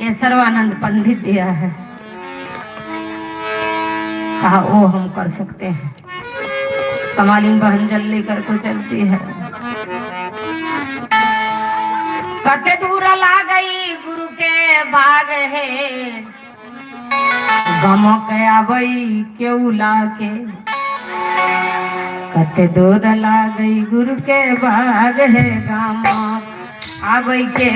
ये सर्वानंद पंडित दिया है। कहा वो हम कर सकते हैं। कमालिन बहन जल लेकर को चलती है। कते दूर ला गई गुरु के बाग है, गमो के आबई केऊ लाके। कते दूर ला गई गुरु के बाग है, गमो आबई के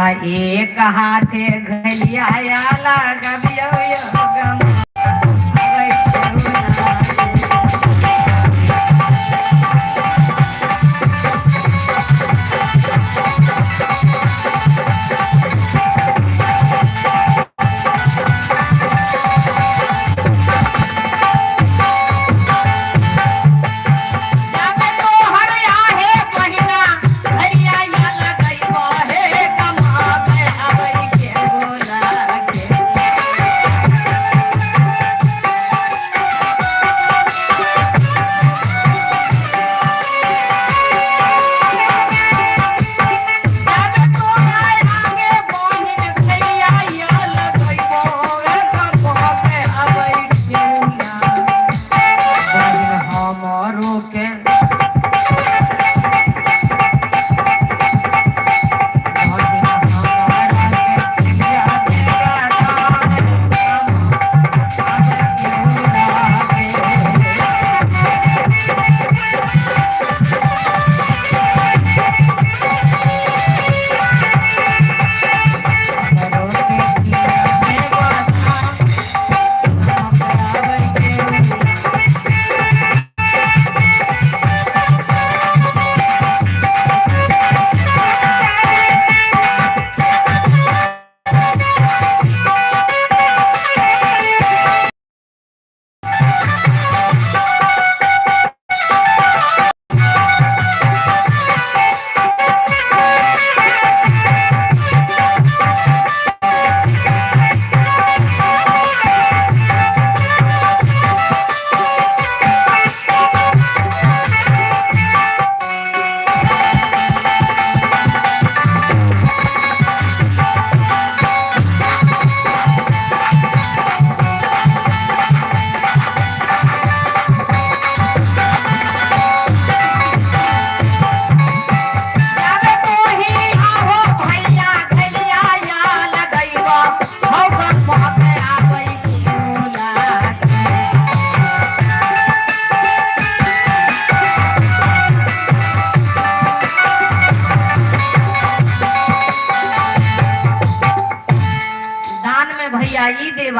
एक हाथे घलिया लगबियो गम आबै केहुना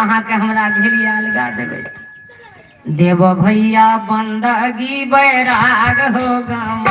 वहां के हमरा घेलिया लगा देवे देव भैया बंदगी बैराग हो गम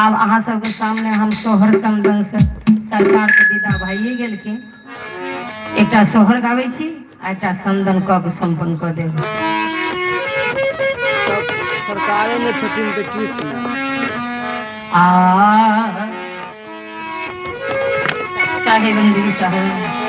आब अहाँ सबके सामने हम सोहर समदन से सरकार के विदा भइए गेल के एकटा सोहर गाबै छी आ एकटा संदन कऽ के संपन्न कऽ देब। सरकारे ने छथिन तऽ की सुना। साहेबंदी साहब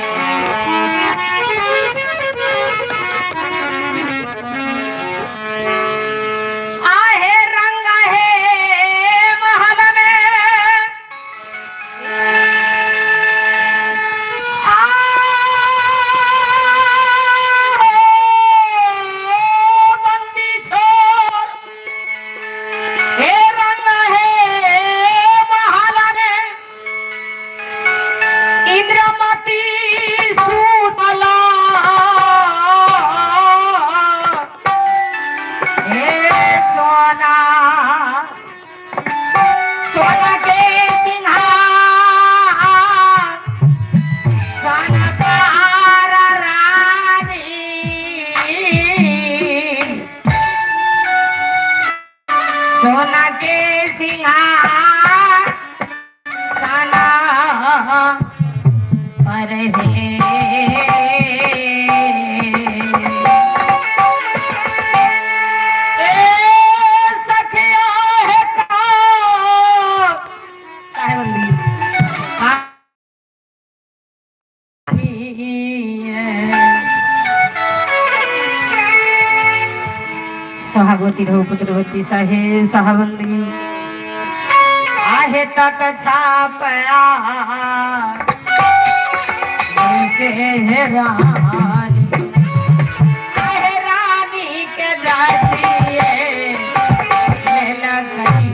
सहागवती रहो पुत्रवती साहे सहाबंदी आहे तक छापया रानी आहे रानी के दासिए लेला करी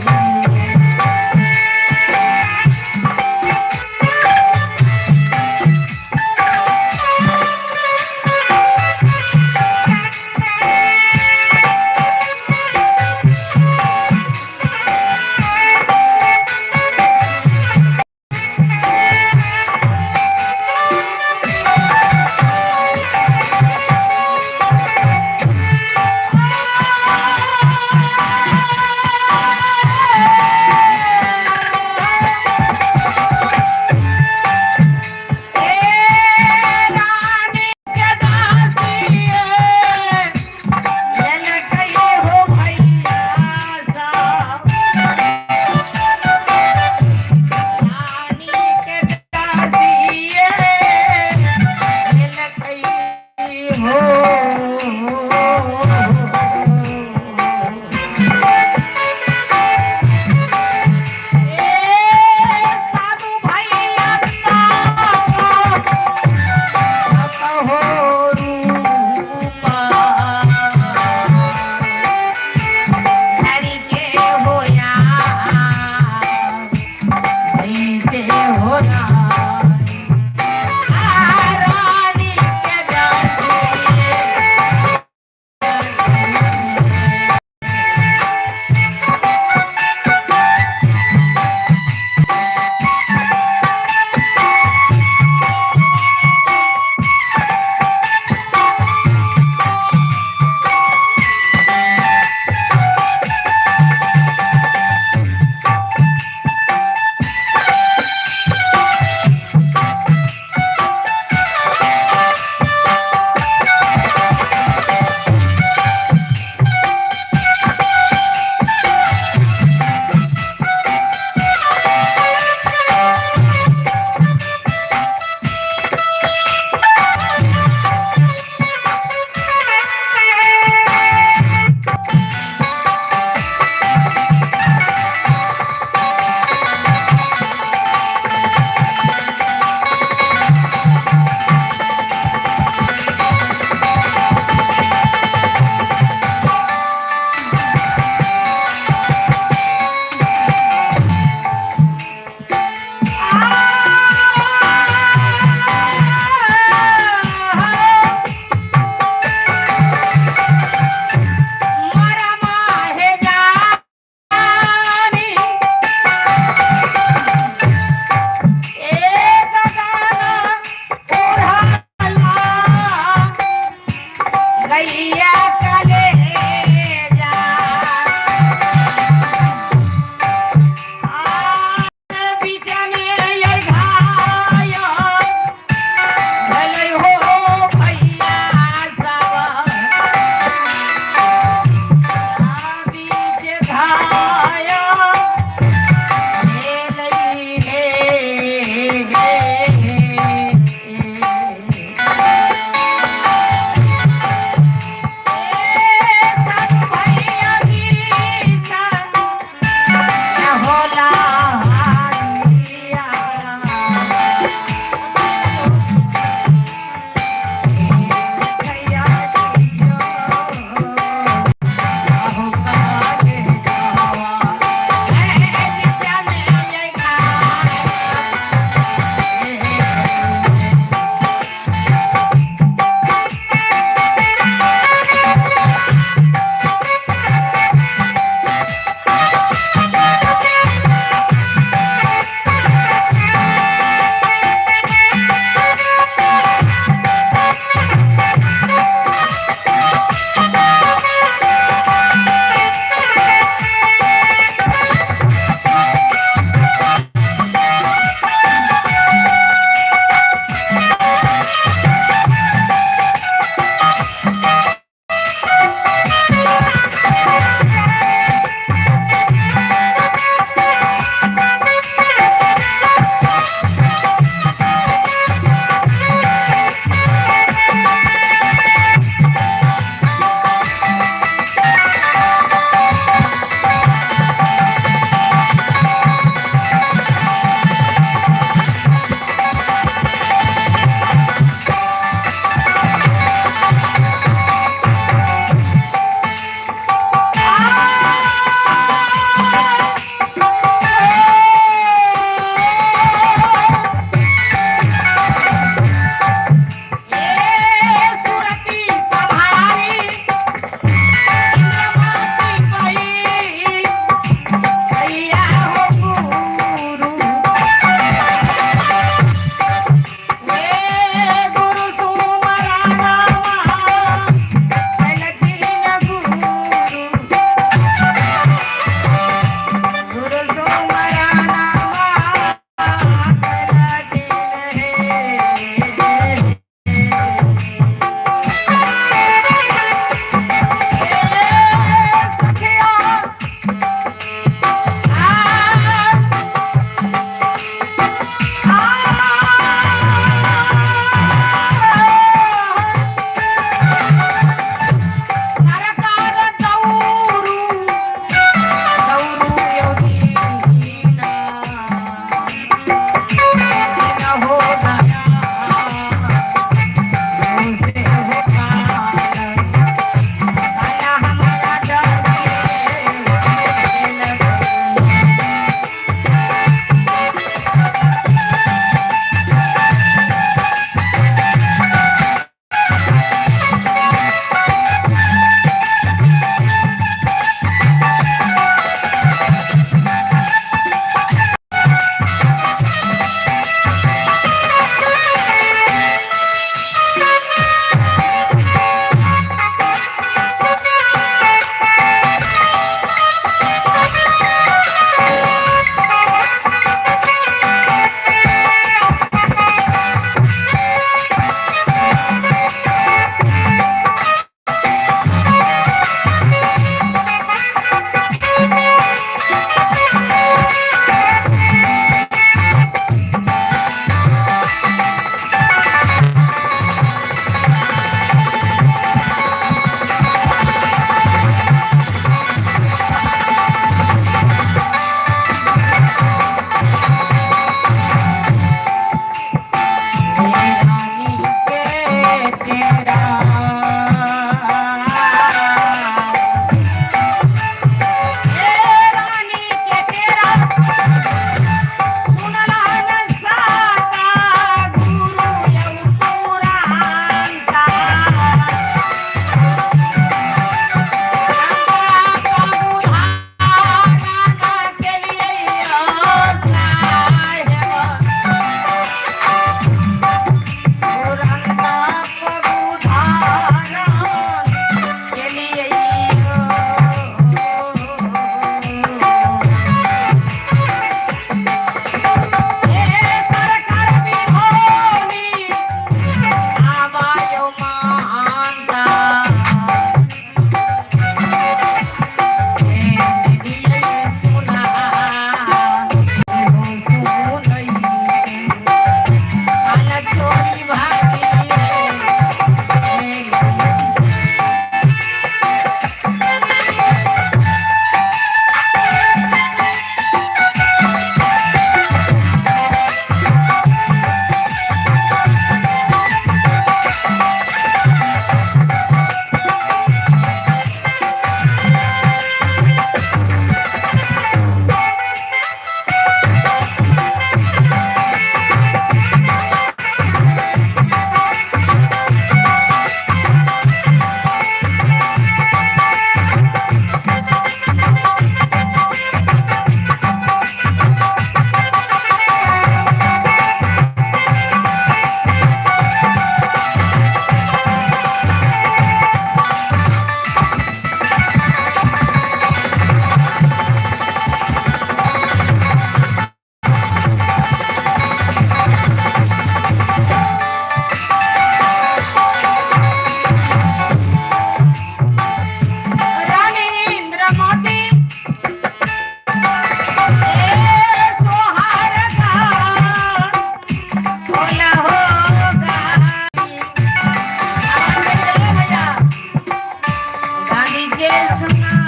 के सुना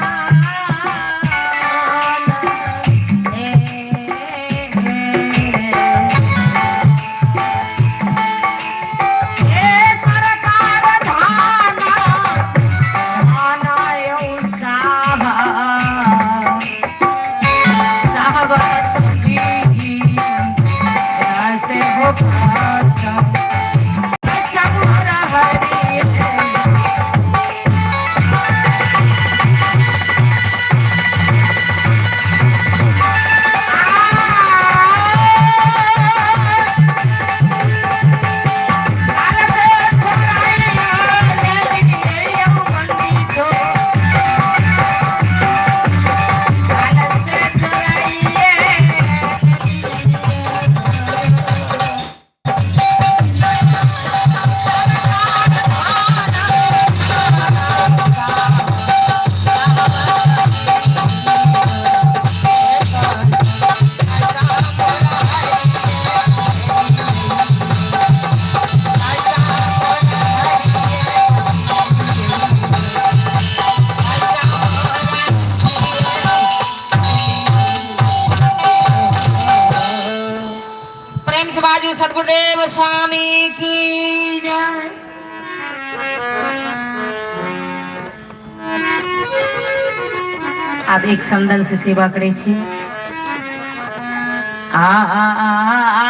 बाजू सदगुरुदेव स्वामी की जय। आप एक संदन से सेवा करे छी। आ आ आ आ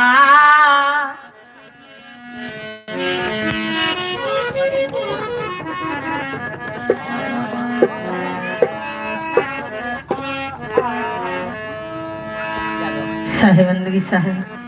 साहेब बंदगी साहेब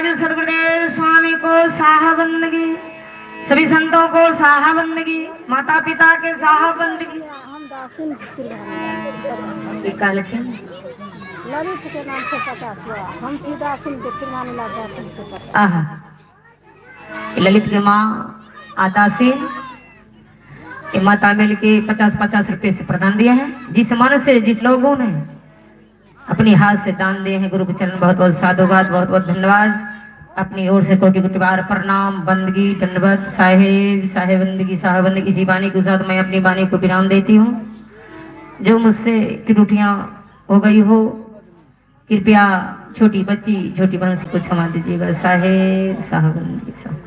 राजू सदगुरुदेव स्वामी को साहा बंदगी, सभी संतों को साहा बंदगी, माता पिता के साहा बंदगी। क्या लिखे? ललित के नाम से 50 हुआ, हम सीधा सिंह माने लगा से 50। आहा, ललित के माँ आता से ये माता मिल के 50-50 रुपए से प्रदान दिया है। जिस मन से जिस लोगों ने अपनी हाथ से दान दिए हैं, गुरु के चरण बहुत बहुत साधुवाद, बहुत बहुत धन्यवाद। अपनी ओर से कोटि कोटि बार प्रणाम, बंदगी, दंडवत, साहेब साहेब बंदगी, साहेब बंदगी। इसी वाणी के साथ मैं अपनी वाणी को विराम देती हूँ। जो मुझसे त्रुटियां हो गई हो, कृपया छोटी बच्ची छोटी बंसी को क्षमा दीजिएगा। साहेब साहेब बंदगी, साहेब।